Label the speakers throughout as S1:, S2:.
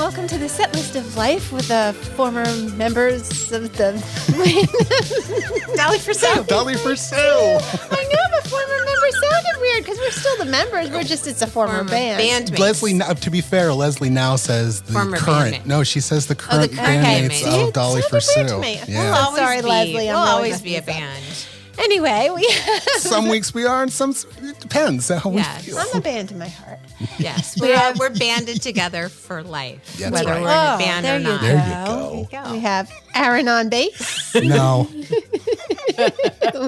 S1: welcome to the Set List of Life with the former members of the Dolly for Sue.
S2: Dolly for Sue.
S1: I know, but former member sounded weird because we're still the members. It's a former band.
S3: Bandmates.
S2: Leslie, to be fair, Leslie now says the
S3: Former
S2: current.
S3: bandmate.
S2: No, she says the current
S3: bandmates.
S2: bandmates of Dolly for Sue.
S1: Weird to me.
S2: Yeah.
S1: Oh, sorry, Leslie.
S3: We'll
S1: I'm really
S3: always
S1: messing
S3: be a
S1: this up.
S3: band.
S1: Anyway,
S2: Some weeks we are, and some it depends how we
S3: Yes.
S2: feel.
S1: I'm a band in my heart.
S3: Yes, we're banded together for life,
S2: That's
S3: whether
S2: right.
S3: we're in a band
S1: there
S3: or
S1: you
S3: not.
S2: There you
S1: go.
S2: go.
S3: There you
S1: We
S3: go.
S1: have Aaron on bass.
S2: No,
S1: We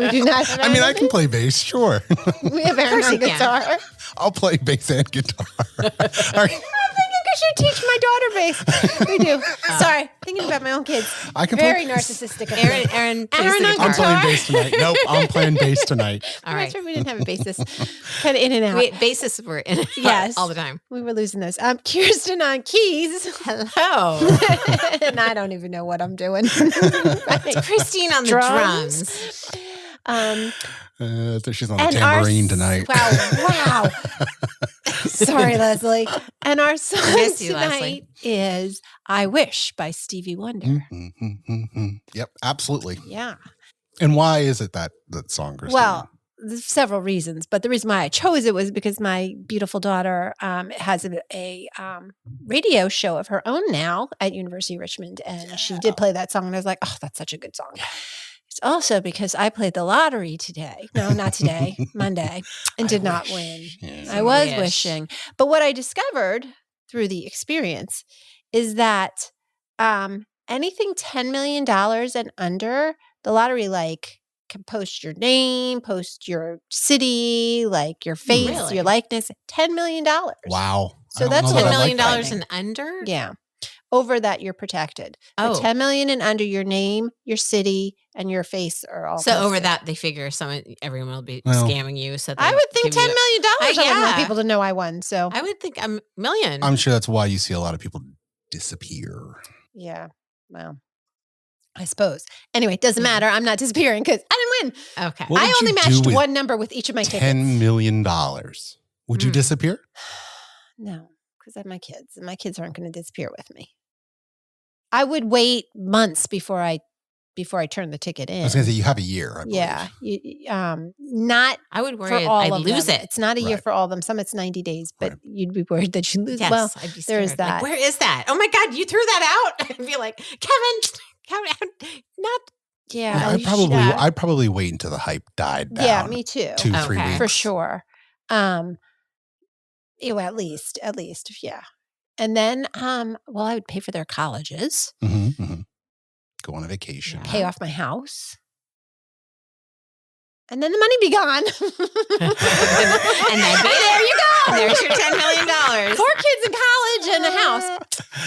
S1: do not have
S2: I mean
S1: Aaron
S2: I
S1: on
S2: can play bass, sure.
S1: bass. We have Aaron on
S3: you can.
S1: guitar.
S2: I'll play bass and guitar. All right.
S1: I should teach my daughter bass. We do. Sorry, thinking about my own kids.
S2: I can
S1: Very
S2: play.
S1: narcissistic. Of
S3: Aaron,
S1: me.
S3: Aaron, plays
S1: Aaron
S3: the
S1: on
S3: guitar.
S2: I'm playing
S1: guitar?
S2: bass tonight. Nope, I'm playing bass tonight.
S3: All
S1: That's
S3: right.
S1: right. We didn't have a bassist. Kind of in and out.
S3: Bassists were in it
S1: Yes.
S3: all the time.
S1: We were losing those. Kirsten on keys.
S3: Hello.
S1: And I don't even know what I'm doing.
S3: Christine on the
S1: Drums.
S3: drums.
S2: So she's on the
S1: And
S2: tambourine tonight.
S1: Wow. Sorry, Leslie. And our song
S3: miss you,
S1: tonight
S3: Leslie.
S1: is I Wish by Stevie Wonder.
S2: Yep, absolutely.
S1: Yeah.
S2: And why is it that song, Christine?
S1: Well, there's several reasons, but the reason why I chose it was because my beautiful daughter has a radio show of her own now at University of Richmond, and she did play that song, and I was like, oh, that's such a good song. It's also because I played the lottery today. No, not today, Monday, and did not win.
S2: Yeah.
S1: I was
S3: Wish.
S1: wishing. But what I discovered through the experience is that anything $10 million and under, the lottery can post your name, post your city, your face,
S3: Really?
S1: your likeness, $10 million.
S2: Wow.
S1: So
S2: I don't
S1: that's
S2: know
S1: $10
S2: that I
S3: $10 million
S2: like that.
S3: and under?
S1: Yeah. Over that, you're protected. But
S3: Oh.
S1: 10 million and under, your name, your city, and your face are all
S3: So over
S1: posted.
S3: that, they figure everyone will be
S2: Well,
S3: scamming you. So
S1: I
S3: they
S1: would think
S3: give
S1: $10
S3: you
S1: million. I would
S3: yeah.
S1: want people to know I won. So
S3: I would think a million.
S2: I'm sure that's why you see a lot of people disappear.
S1: yeah, well, I suppose. Anyway, it doesn't matter. I'm not disappearing because I didn't win.
S3: Okay.
S2: What
S1: I
S2: would
S1: only
S2: you do
S1: matched
S2: with
S1: one number with each of my tickets.
S2: $10 million. Would you
S3: Mm.
S2: disappear?
S1: No, because I have my kids, and my kids aren't going to disappear with me. I would wait months before I turn the ticket in.
S2: I was going to say, you have a year, I believe.
S1: Yeah, not
S3: I would
S1: for
S3: worry
S1: all
S3: I'd
S1: of
S3: lose
S1: them.
S3: it.
S1: It's not a year
S2: Right.
S1: for all of them. Some it's 90 days, but
S2: Right.
S1: you'd be worried that you lose.
S3: Yes,
S1: Well,
S3: I'd be
S1: there's
S3: scared.
S1: that.
S3: Where is that? Oh my God, you threw that out? I'd be like, Kevin, not.
S1: yeah,
S2: I'd probably wait until the hype died down.
S1: yeah, me too.
S2: 2-3
S3: Okay.
S2: weeks.
S1: For sure. At least, yeah. And then, I would pay for their colleges,
S2: Go on a vacation.
S3: Yeah.
S1: pay off my house, and then the money be gone.
S3: And there you go. There's your $10 million.
S1: 4 kids in college and a house.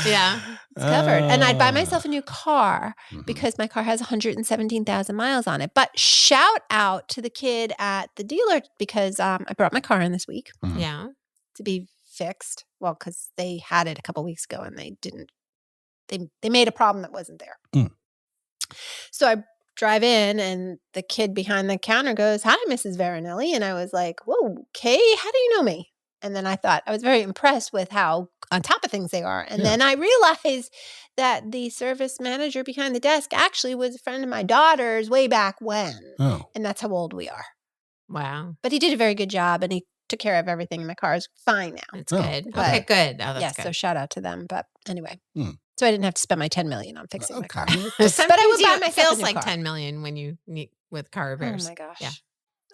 S3: Yeah.
S1: It's covered. And I'd buy myself a new car
S2: Mhm.
S1: because my car has 117,000 miles on it. But shout out to the kid at the dealer because I brought my car in this week
S3: Yeah.
S1: to be fixed. Well, because they had it a couple weeks ago and they didn't. They made a problem that wasn't there.
S2: Mm.
S1: So I drive in and the kid behind the counter goes, "Hi, Mrs. Veronelli." And I was like, "Whoa, okay, how do you know me?" And then I thought I was very impressed with how on top of things they are. And then I realized that the service manager behind the desk actually was a friend of my daughter's way back when.
S2: Oh.
S1: And that's how old we are.
S3: Wow.
S1: But he did a very good job and he took care of everything. My car is fine now.
S3: That's
S2: Oh,
S3: good.
S1: but-
S3: Okay, good. Oh, that's
S1: Yes,
S3: good.
S1: so shout out to them. But anyway,
S2: Hmm.
S1: so I didn't have to spend my $10 million on fixing my car.
S2: Okay.
S1: But I
S3: Sometimes
S1: would buy
S3: it
S1: myself
S3: feels
S1: a new
S3: like
S1: car.
S3: 10 million when you need with car
S1: Oh
S3: repairs.
S1: my gosh.
S3: Yeah.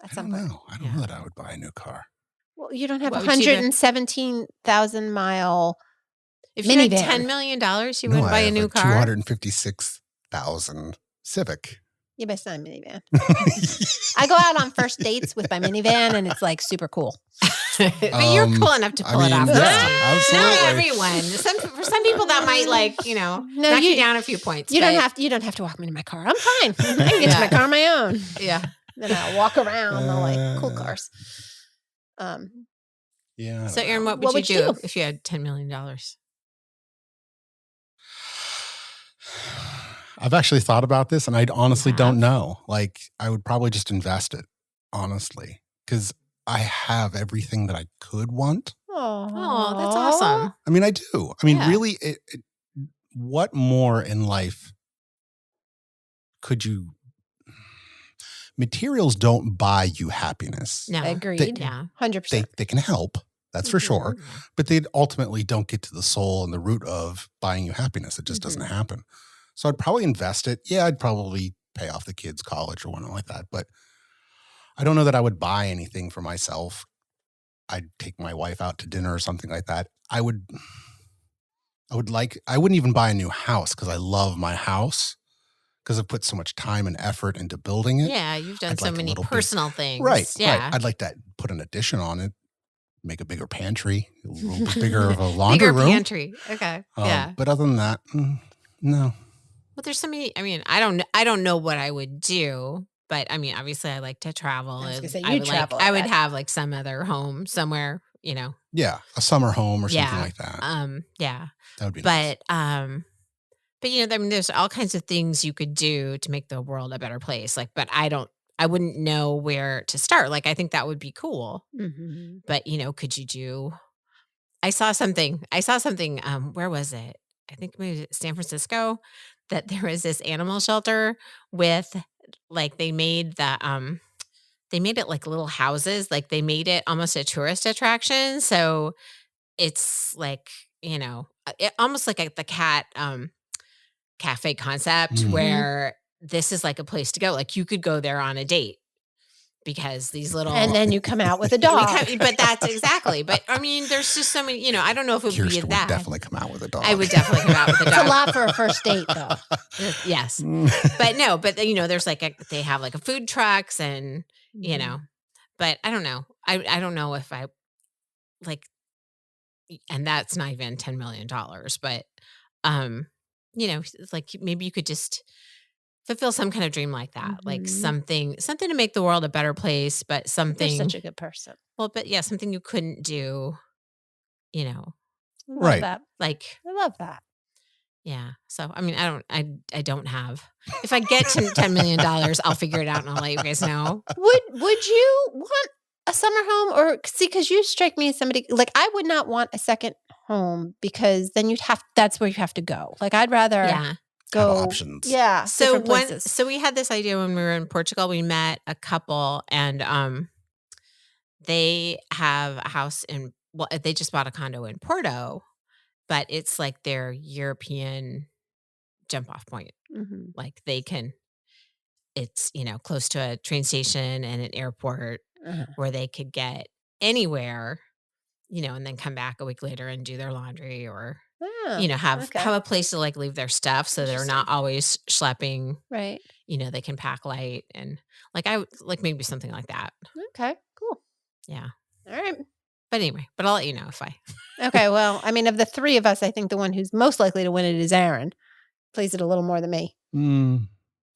S1: At
S2: I
S1: some
S2: don't
S1: point.
S2: know. I don't
S3: Yeah.
S2: know that I would buy a new car.
S1: Well, you don't have a
S3: What would you do?
S1: 117,000 mile.
S3: If you had
S1: Minivan.
S3: $10 million, you
S2: No,
S3: wouldn't buy
S2: I
S3: a
S2: have
S3: new car.
S2: 256,000 Civic.
S1: Yeah, but it's not a minivan. I go out on first dates with my minivan and it's like super cool.
S3: But you're cool enough to pull it off.
S2: yeah,
S3: Christine.
S2: absolutely.
S3: Not everyone. For some people, that might knock you down a few points.
S1: You
S3: but-
S1: don't have to walk me to my car. I'm fine. I can get to my car on my own.
S3: Yeah.
S1: Then I'll walk around the cool cars.
S2: Yeah. I
S3: So,
S2: don't
S3: Aaron,
S2: know.
S3: what would you do if you had $10 million?
S2: I've actually thought about this and I honestly
S3: have?
S2: don't know. Like, I would probably just invest it, honestly, because I have everything that I could want.
S3: Oh, that's awesome.
S2: I mean, I do. I mean,
S3: Yeah.
S2: really, what more in life could you? Materials don't buy you happiness.
S3: No.
S1: Agreed.
S3: Yeah.
S1: 100%.
S2: They can help, that's for sure,
S3: Yeah.
S2: but they ultimately don't get to the soul and the root of buying you happiness. It just doesn't happen. So I'd probably invest it. Yeah, I'd probably pay off the kids' college or whatnot like that, but I don't know that I would buy anything for myself. I'd take my wife out to dinner or something like that. I wouldn't even buy a new house because I love my house because I've put so much time and effort into building it.
S3: Yeah, you've done
S2: I'd
S3: so
S2: like a
S3: many
S2: little bit-
S3: personal things.
S2: Right.
S3: Yeah.
S2: I'd like to put an addition on it, make a bigger pantry, a little bit bigger of a laundry
S3: Bigger
S2: room.
S3: pantry. Okay. Yeah.
S2: But other than that, no.
S3: Well, there's so many. I mean, I don't know what I would do, but I mean, obviously, I like to travel.
S1: I was gonna say,
S3: I
S1: you
S3: would
S1: travel,
S3: I would
S1: right?
S3: have like some other home somewhere,
S2: Yeah, a summer home or something
S3: Yeah.
S2: like that.
S3: Yeah.
S2: That would be nice.
S3: But I mean, there's all kinds of things you could do to make the world a better place. Like, but I wouldn't know where to start. Like, I think that would be cool.
S1: Mhm.
S3: But could you do? I saw something. Where was it? I think maybe San Francisco. That there was this animal shelter with, like, they made it like little houses. Like they made it almost a tourist attraction. So it's like almost like the cat cafe concept
S2: Mhm.
S3: where this is like a place to go. Like you could go there on a date because these little
S1: And then you come out with a
S3: We
S1: dog.
S3: but that's exactly. But I mean, there's just so many. I don't know if it would
S2: Kirsten
S3: be
S2: would
S3: that.
S2: definitely come out with a dog.
S3: I would definitely come out with a
S1: It's a
S3: dog.
S1: lot for a first date, though.
S3: Yes, but no, but there's like they have like a food trucks and but I don't know. I don't know if I like, and that's not even $10 million, but it's like maybe you could just fulfill some kind of dream like that, like
S1: Mhm.
S3: something to make the world a better place, but
S1: You're
S3: something.
S1: such a good person.
S3: Well, but yeah, something you couldn't do,
S1: I love
S2: Right.
S1: that.
S3: like,
S1: I love that.
S3: yeah. So, I mean, I don't have, if I get to $10 million, I'll figure it out and I'll let you guys know.
S1: Would you want a summer home or because you strike me as somebody like I would not want a second home because then that's where you have to go. Like I'd rather
S3: Yeah.
S1: go
S2: Have options.
S1: Yeah.
S3: So
S1: different places.
S3: so we had this idea when we were in Portugal. We met a couple and they have a house they just bought a condo in Porto, but it's like their European jump off point.
S1: Mhm.
S3: Like it's close to a train station and an airport
S1: Uh-huh.
S3: where they could get anywhere, and then come back a week later and do their laundry or
S1: Oh,
S3: have
S1: okay.
S3: a place to like leave their stuff so they're not always schlepping.
S1: Right.
S3: They can pack light and like maybe something like that.
S1: Okay. Cool.
S3: Yeah.
S1: All right.
S3: But anyway, I'll let you know if I.
S1: Okay. Well, I mean, of the three of us, I think the one who's most likely to win it is Aaron. Plays it a little more than me.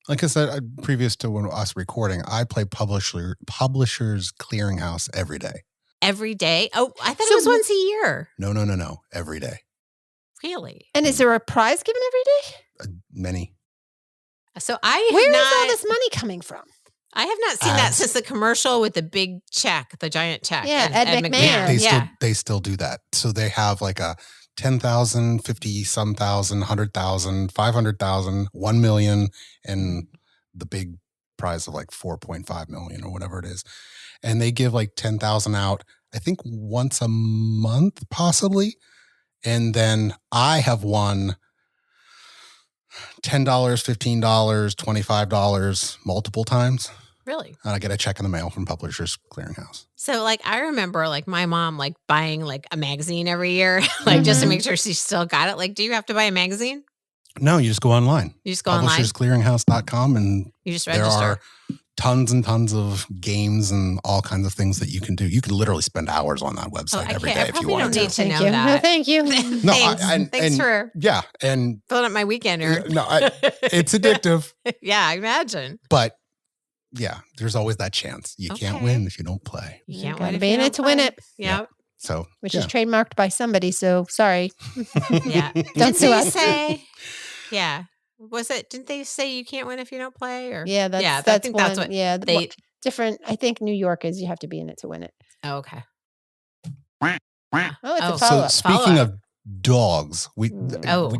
S2: Like I said, previous to us recording, I play Publishers Clearinghouse every day.
S3: Every day? Oh, I thought it was once a year.
S2: No. Every day.
S3: Really?
S1: And is there a prize given every day?
S2: Many.
S3: So I have
S1: Where
S3: not,
S1: is all this money coming from?
S3: I have not seen that since the commercial with the big check, the giant check.
S1: Yeah,
S3: and
S1: Ed McMahon.
S2: They still do that. So they have like a 10,000, 50 some thousand, 100,000, 500,000, 1 million, and the big prize of like 4.5 million or whatever it is. And they give like 10,000 out, I think once a month, possibly. And then I have won $10, $15, $25 multiple times.
S3: Really?
S2: And I get a check in the mail from Publishers Clearinghouse.
S3: So like I remember like my mom like buying like a magazine every year, like just to make sure she still got it. Like, do you have to buy a magazine?
S2: No, you just go online.
S3: You just go online?
S2: Publishersclearinghouse.com and
S3: You just
S2: there
S3: register.
S2: are tons and tons of games and all kinds of things that you can do. You can literally spend hours on that website every day if you want
S3: don't need
S2: to.
S3: to know
S1: you.
S3: that.
S1: No, thank you.
S2: No,
S3: Thanks for
S2: yeah, and
S3: filling up my weekend.
S2: it's addictive,
S3: Yeah, I imagine.
S2: but yeah, there's always that chance. You can't
S3: Okay.
S2: win if you don't play.
S3: You can't
S1: Gotta
S3: win if
S1: be
S3: you
S1: in it
S3: don't
S1: to win
S3: play.
S1: it.
S3: Yep.
S2: So,
S1: Which
S2: yeah.
S1: is trademarked by somebody, so sorry.
S3: Yeah.
S1: Don't
S3: Didn't
S1: sue
S3: they
S1: us.
S3: say? Yeah. Didn't they say you can't win if you don't play? Or
S1: Yeah, that's
S3: I
S1: that's
S3: think
S1: one.
S3: that's what
S1: yeah,
S3: they.
S1: different. I think New York is you have to be in it to win it.
S3: Oh, okay. Yeah.
S1: Oh, it's a
S2: So
S1: follow-up.
S2: speaking of dogs,
S3: Oh.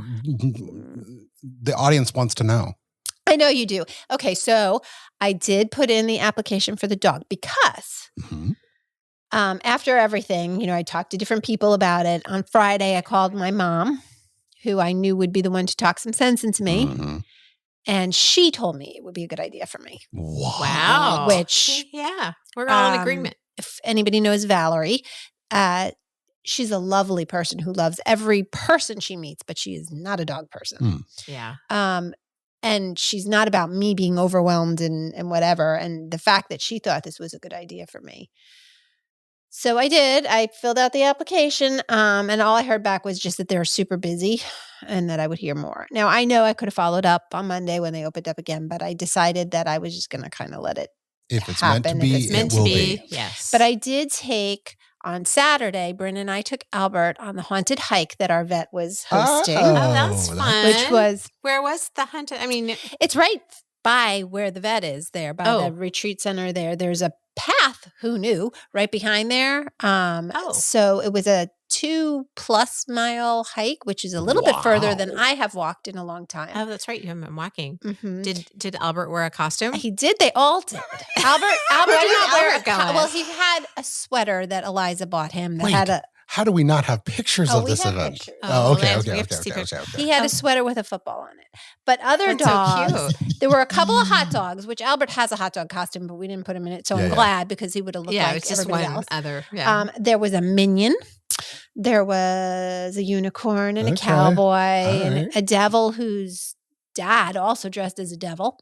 S2: the audience wants to know.
S1: I know you do. Okay, so I did put in the application for the dog because
S2: Mhm.
S1: after everything, I talked to different people about it. On Friday, I called my mom, who I knew would be the one to talk some sense into me.
S2: Mhm.
S1: And she told me it would be a good idea for me.
S3: Wow.
S1: Which,
S3: yeah, we're all in agreement.
S1: If anybody knows Valerie, she's a lovely person who loves every person she meets, but she is not a dog person.
S3: Yeah.
S1: And she's not about me being overwhelmed and whatever. And the fact that she thought this was a good idea for me. So I did. I filled out the application, and all I heard back was just that they were super busy and that I would hear more. Now, I know I could have followed up on Monday when they opened up again, but I decided that I was just going to kind of let it
S2: If it's
S1: happen.
S2: meant to be,
S3: Meant
S2: it
S3: to
S2: will
S3: be.
S2: be.
S3: Yes.
S1: But I did take on Saturday, Bryn and I took Albert on the haunted hike that our vet was hosting.
S3: Oh, that's
S2: Oh,
S3: fun.
S1: Which was,
S3: where was the hunt? I mean,
S1: it's right by where the vet is there, by the retreat center there. There's a path, who knew, right behind there. So it was a 2+ mile hike, which is a little bit further than I have walked in a long time.
S3: Oh, that's right. You haven't been walking.
S1: Mm-hmm.
S3: Did Albert wear a costume?
S1: He did. They all did. Albert
S3: Where
S1: did
S3: did
S1: not wear
S3: Albert go
S1: Well,
S3: as?
S1: he had a sweater that Eliza bought him that
S2: Wait,
S1: had a.
S2: how do we not have pictures of
S1: We
S2: this
S1: have
S2: event?
S1: pictures.
S2: Oh, okay,
S3: Lance,
S2: okay,
S3: we have
S2: okay,
S3: to see
S2: okay,
S3: pictures.
S2: okay.
S1: He had a sweater with a football on it. But other
S3: That's
S1: dogs,
S3: so cute.
S1: there were a couple of hot dogs, which Albert has a hot dog costume, but we didn't put him in it. So I'm glad because he would have looked
S3: Yeah,
S1: like
S3: it's just
S1: everybody
S3: one
S1: else.
S3: other. Yeah.
S1: There was a minion. There was a unicorn and a
S2: Okay.
S1: cowboy
S2: All
S1: and
S2: right.
S1: a devil whose dad also dressed as a devil.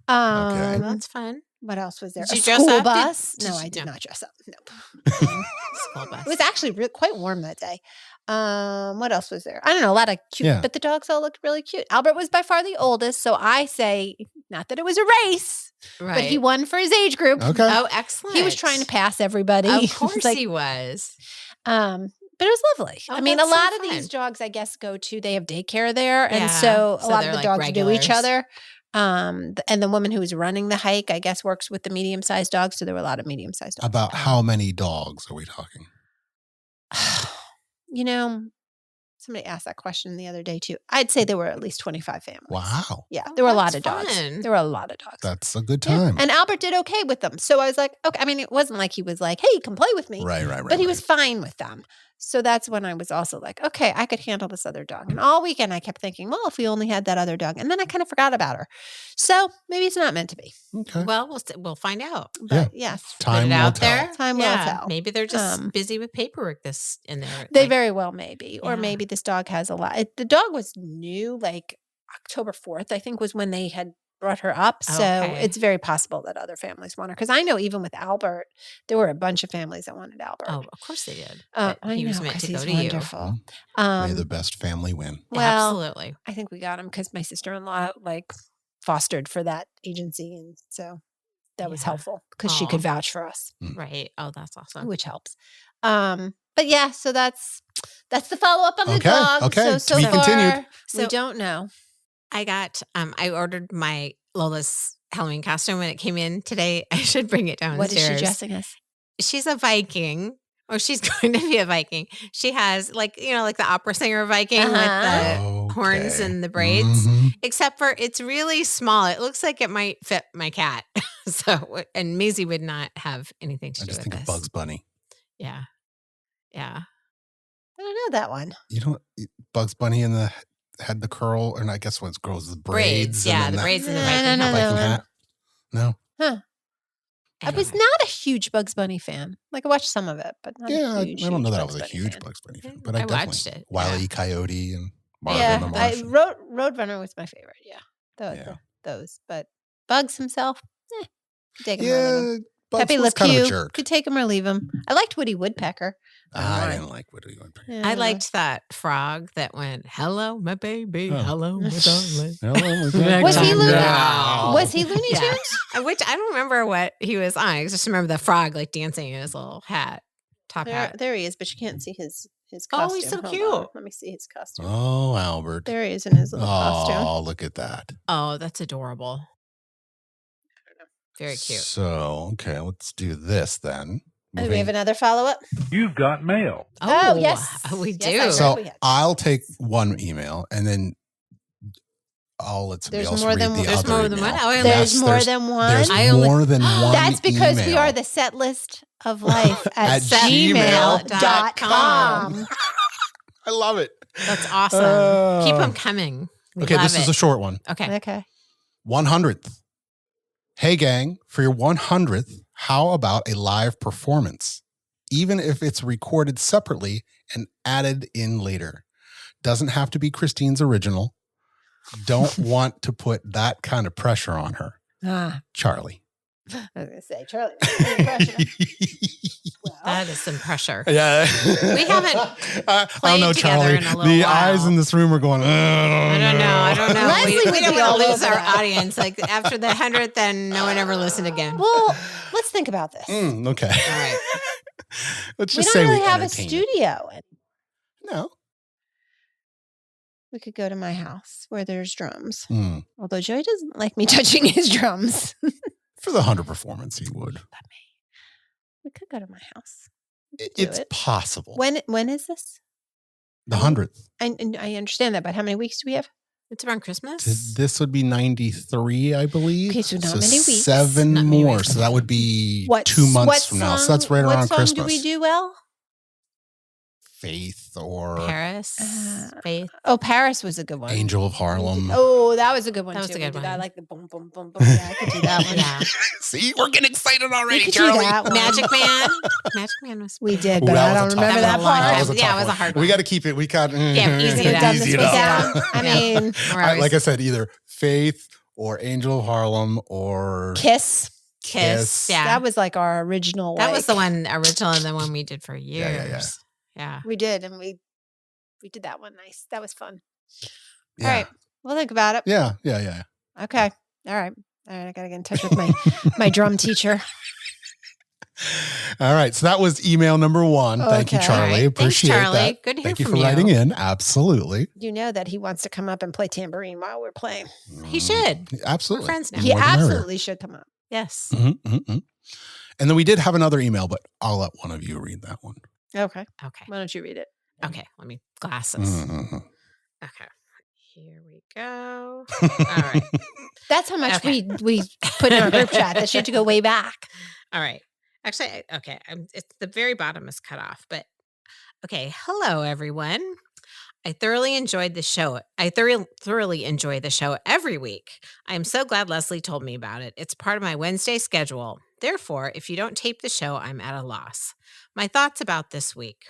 S2: Okay.
S3: That's fun.
S1: What else was there?
S3: Did you
S1: a
S3: dress
S1: school
S3: up?
S1: bus?
S3: Did
S1: No,
S3: you-
S1: I did
S3: no.
S1: not dress up. Nope.
S3: School bus.
S1: It was actually quite warm that day. What else was there? I don't know. A lot of cute,
S2: Yeah.
S1: but the dogs all looked really cute. Albert was by far the oldest, so I say not that it was a race,
S3: right.
S1: but he won for his age group.
S2: Okay.
S3: Oh, excellent.
S1: He was trying to pass everybody.
S3: Of
S1: It's
S3: course
S1: like,
S3: he was.
S1: but it was lovely.
S3: Oh,
S1: I mean, a
S3: that's so
S1: lot of
S3: fun.
S1: these dogs, I guess, they have daycare there, and
S3: Yeah.
S1: so a
S3: So
S1: lot
S3: they're
S1: of the
S3: like
S1: dogs do each
S3: regulars.
S1: other. And the woman who was running the hike, I guess, works with the medium-sized dogs, so there were a lot of medium-sized dogs.
S2: About how many dogs are we talking?
S1: Somebody asked that question the other day too. I'd say there were at least 25 families.
S2: Wow.
S1: Yeah,
S3: Oh,
S1: there were a lot
S3: that's
S1: of dogs.
S3: fun.
S1: There were a lot of dogs.
S2: That's a good
S1: Yeah.
S2: time.
S1: And Albert did okay with them. So I was like, okay. I mean, it wasn't like he was like, hey, come play with me.
S2: Right.
S1: But he was fine with them. So that's when I was also like, okay, I could handle this other dog. And all weekend I kept thinking, well, if we only had that other dog. And then I kind of forgot about her. So maybe it's not meant to be.
S2: Okay.
S3: Well, we'll find out.
S1: But yes,
S2: Time
S3: Put it
S2: will
S3: out
S2: tell.
S3: there.
S1: Time will tell.
S3: Maybe they're just busy with paperwork in there.
S1: they very well may be. Or
S3: Yeah.
S1: maybe this dog has a lot. The dog was new, like October 4th, I think was when they had brought her up. So
S3: Okay.
S1: it's very possible that other families want her. Because I know even with Albert, there were a bunch of families that wanted Albert.
S3: Oh, of course they did.
S1: I
S3: But he was
S1: know,
S3: meant
S1: 'cause
S3: to go
S1: he's
S3: to
S1: wonderful.
S2: May the best family win.
S1: Well,
S3: Absolutely.
S1: I think we got him because my sister-in-law fostered for that agency. And so that was
S3: Yeah.
S1: helpful because she could
S3: Aw.
S1: vouch for us,
S3: Right. Oh, that's awesome.
S1: which helps. But yeah, so that's the follow-up on the
S2: Okay,
S1: dog.
S2: okay.
S1: So
S2: To be
S1: far,
S2: continued.
S1: we
S3: So-
S1: don't know.
S3: I got I ordered my Lola's Halloween costume when it came in today. I should bring it downstairs.
S1: What is she dressing as?
S3: She's a Viking. Or she's going to be a Viking. She has like the opera singer Viking with the horns
S2: Okay.
S3: and the braids.
S2: Mhm.
S3: Except for it's really small. It looks like it might fit my cat. And Maisie would not have anything to
S2: I
S3: do
S2: just
S3: with
S2: think
S3: this.
S2: of Bugs Bunny.
S3: Yeah. Yeah.
S1: I don't know that one.
S2: You don't Bugs Bunny in the had the curl, and I guess when it grows the braids.
S3: Yeah,
S2: and
S3: the
S2: then
S3: braids and the
S1: No,
S3: Viking
S1: no, no,
S3: hat.
S2: Viking
S1: no.
S2: hat. No.
S1: I was
S3: Anyway.
S1: not a huge Bugs Bunny fan. Like I watched some of it, but not
S2: Yeah,
S1: a
S2: I
S1: huge,
S2: don't know
S1: huge
S2: that I
S1: Bugs
S2: was a
S1: Bunny
S2: huge
S1: fan.
S2: Bugs Bunny fan,
S3: Yeah,
S2: but I
S3: I
S2: definitely
S3: watched it,
S2: Wile E.
S3: yeah.
S2: Coyote and Marvin
S1: Yeah,
S2: the
S1: I
S2: Martian.
S1: Roadrunner was my favorite. Yeah,
S2: Yeah.
S1: those. But Bugs himself, take him or leave him.
S2: Yeah, Bugs
S1: Pepe Le
S2: was kind of a
S1: Pew,
S2: jerk.
S1: could take him or leave him. I liked Woody Woodpecker.
S2: I didn't like Woody Woodpecker.
S1: Yeah,
S3: I liked that frog that went, "Hello, my baby.
S2: Oh.
S3: Hello, my darling."
S1: Was he Looney?
S3: No.
S1: Was he Looney
S3: Yeah.
S1: Tunes?
S3: Which I don't remember what he was on. I just remember the frog like dancing in his little hat, top hat.
S1: There he is, but you can't see his
S3: Oh,
S1: costume.
S3: he's so
S1: Hold
S3: cute.
S1: on. Let me see his costume.
S2: Oh, Albert.
S1: There he is in his little costume.
S2: Oh, look at that.
S3: Oh, that's adorable. Very cute.
S2: So, okay, let's do this then.
S1: Do we have another follow-up?
S4: You've got mail.
S1: Oh, yes.
S3: We do.
S1: Yes,
S2: So I'll take one email and then I'll let somebody else read the other
S3: There's more than
S2: email.
S3: one? Oh,
S1: There's more than one?
S2: There's more than one.
S1: That's because we
S2: email.
S1: are the set list of life at
S2: gmail.com.
S1: gmail.com.
S2: I love it.
S3: That's awesome. Keep them coming.
S2: Okay, this is a short one.
S3: Okay.
S2: 100th. Hey, gang, for your 100th, how about a live performance? Even if it's recorded separately and added in later. Doesn't have to be Christine's original. Don't want to put that kind of pressure on her. Charlie.
S1: I was going to say, Charlie. Pressure.
S3: That is some pressure.
S2: Yeah.
S3: We haven't
S2: I don't know,
S3: together
S2: Charlie.
S3: in a little
S2: The
S3: while.
S2: eyes in this room are going,
S3: I don't know.
S1: Leslie
S3: We
S1: would
S3: don't
S1: be
S3: want
S1: all
S3: to lose
S1: over
S3: our
S1: that.
S3: audience. Like after the 100th, then no one ever listened again.
S1: Well, let's think about this.
S2: okay.
S3: All right.
S2: Let's
S1: We
S2: just
S1: don't
S2: say
S1: really
S2: we
S1: have a
S2: entertain.
S1: studio.
S2: No.
S1: We could go to my house where there's drums.
S2: Mm.
S1: Although Joey doesn't like me touching his drums.
S2: For the 100 performance, he would.
S1: We could go to my house.
S2: It's
S1: it.
S2: possible.
S1: When is this?
S2: The 100th.
S1: I understand that, but how many weeks do we have?
S3: It's around Christmas.
S2: This would be 93, I believe.
S1: Okay, so not many weeks.
S2: 7
S3: Not many
S2: more.
S3: weeks.
S2: So that would be 2 months from now. So that's right around
S1: What song
S2: Christmas.
S1: do we do well?
S2: Faith or
S3: Paris. Faith.
S1: Oh, Paris was a good one.
S2: Angel of Harlem.
S1: Oh, that was a good one.
S3: That was
S1: too.
S3: a good
S1: We did that. I
S3: one.
S1: like the boom, boom, boom, boom. Yeah, I could do that one.
S3: Yeah.
S2: See, we're getting excited
S1: We
S2: already,
S1: could do
S2: Charlie.
S1: that one.
S3: Magic Man. Magic Man was.
S1: We did,
S2: Ooh,
S1: but
S2: that
S1: I
S2: was
S1: don't
S2: a tough
S1: remember that
S3: one.
S1: part.
S3: That
S2: That
S3: was
S2: was a
S3: yeah,
S2: tough
S3: it was a
S2: one.
S3: hard
S2: We
S3: one.
S2: got to keep it. We got
S3: Yeah, easy
S1: Could
S3: it
S1: have done
S3: up.
S1: this
S2: easy
S1: way
S2: it up.
S1: down. I mean,
S3: We're always
S2: like I said, either Faith or Angel of Harlem or
S1: Kiss.
S3: Kiss. Yeah.
S1: That was like our original.
S3: That was the
S1: like-
S3: one original and the one we did for years. Yeah.
S1: we did, and we did that one. Nice. That was fun.
S2: Yeah.
S1: All right, we'll think about it.
S2: Yeah.
S1: Okay. All right. I gotta get in touch with my drum teacher.
S2: All right. So that was email number 1. Thank you,
S1: Okay.
S2: Charlie.
S3: All right.
S2: Appreciate
S3: Thanks, Charlie.
S2: that.
S3: Good to hear
S2: Thank you
S3: from
S2: for
S3: you.
S2: writing in. Absolutely.
S1: You know that he wants to come up and play tambourine while we're playing.
S3: He should.
S2: Absolutely.
S3: We're friends now.
S1: He
S2: More the merrier.
S1: absolutely should come up.
S3: Yes.
S2: And then we did have another email, but I'll let one of you read that one.
S1: Okay.
S3: Okay.
S1: Why don't you read it?
S3: Okay. Let me glasses.
S2: Mhm.
S3: Okay. Here we go. All right.
S1: That's how much
S3: Okay.
S1: we put in our group chat. That she had to go way back.
S3: All right. Actually, okay. It's the very bottom is cut off, but okay. Hello, everyone. I thoroughly enjoyed the show. I thoroughly enjoy the show every week. I am so glad Leslie told me about it. It's part of my Wednesday schedule. Therefore, if you don't tape the show, I'm at a loss. My thoughts about this week.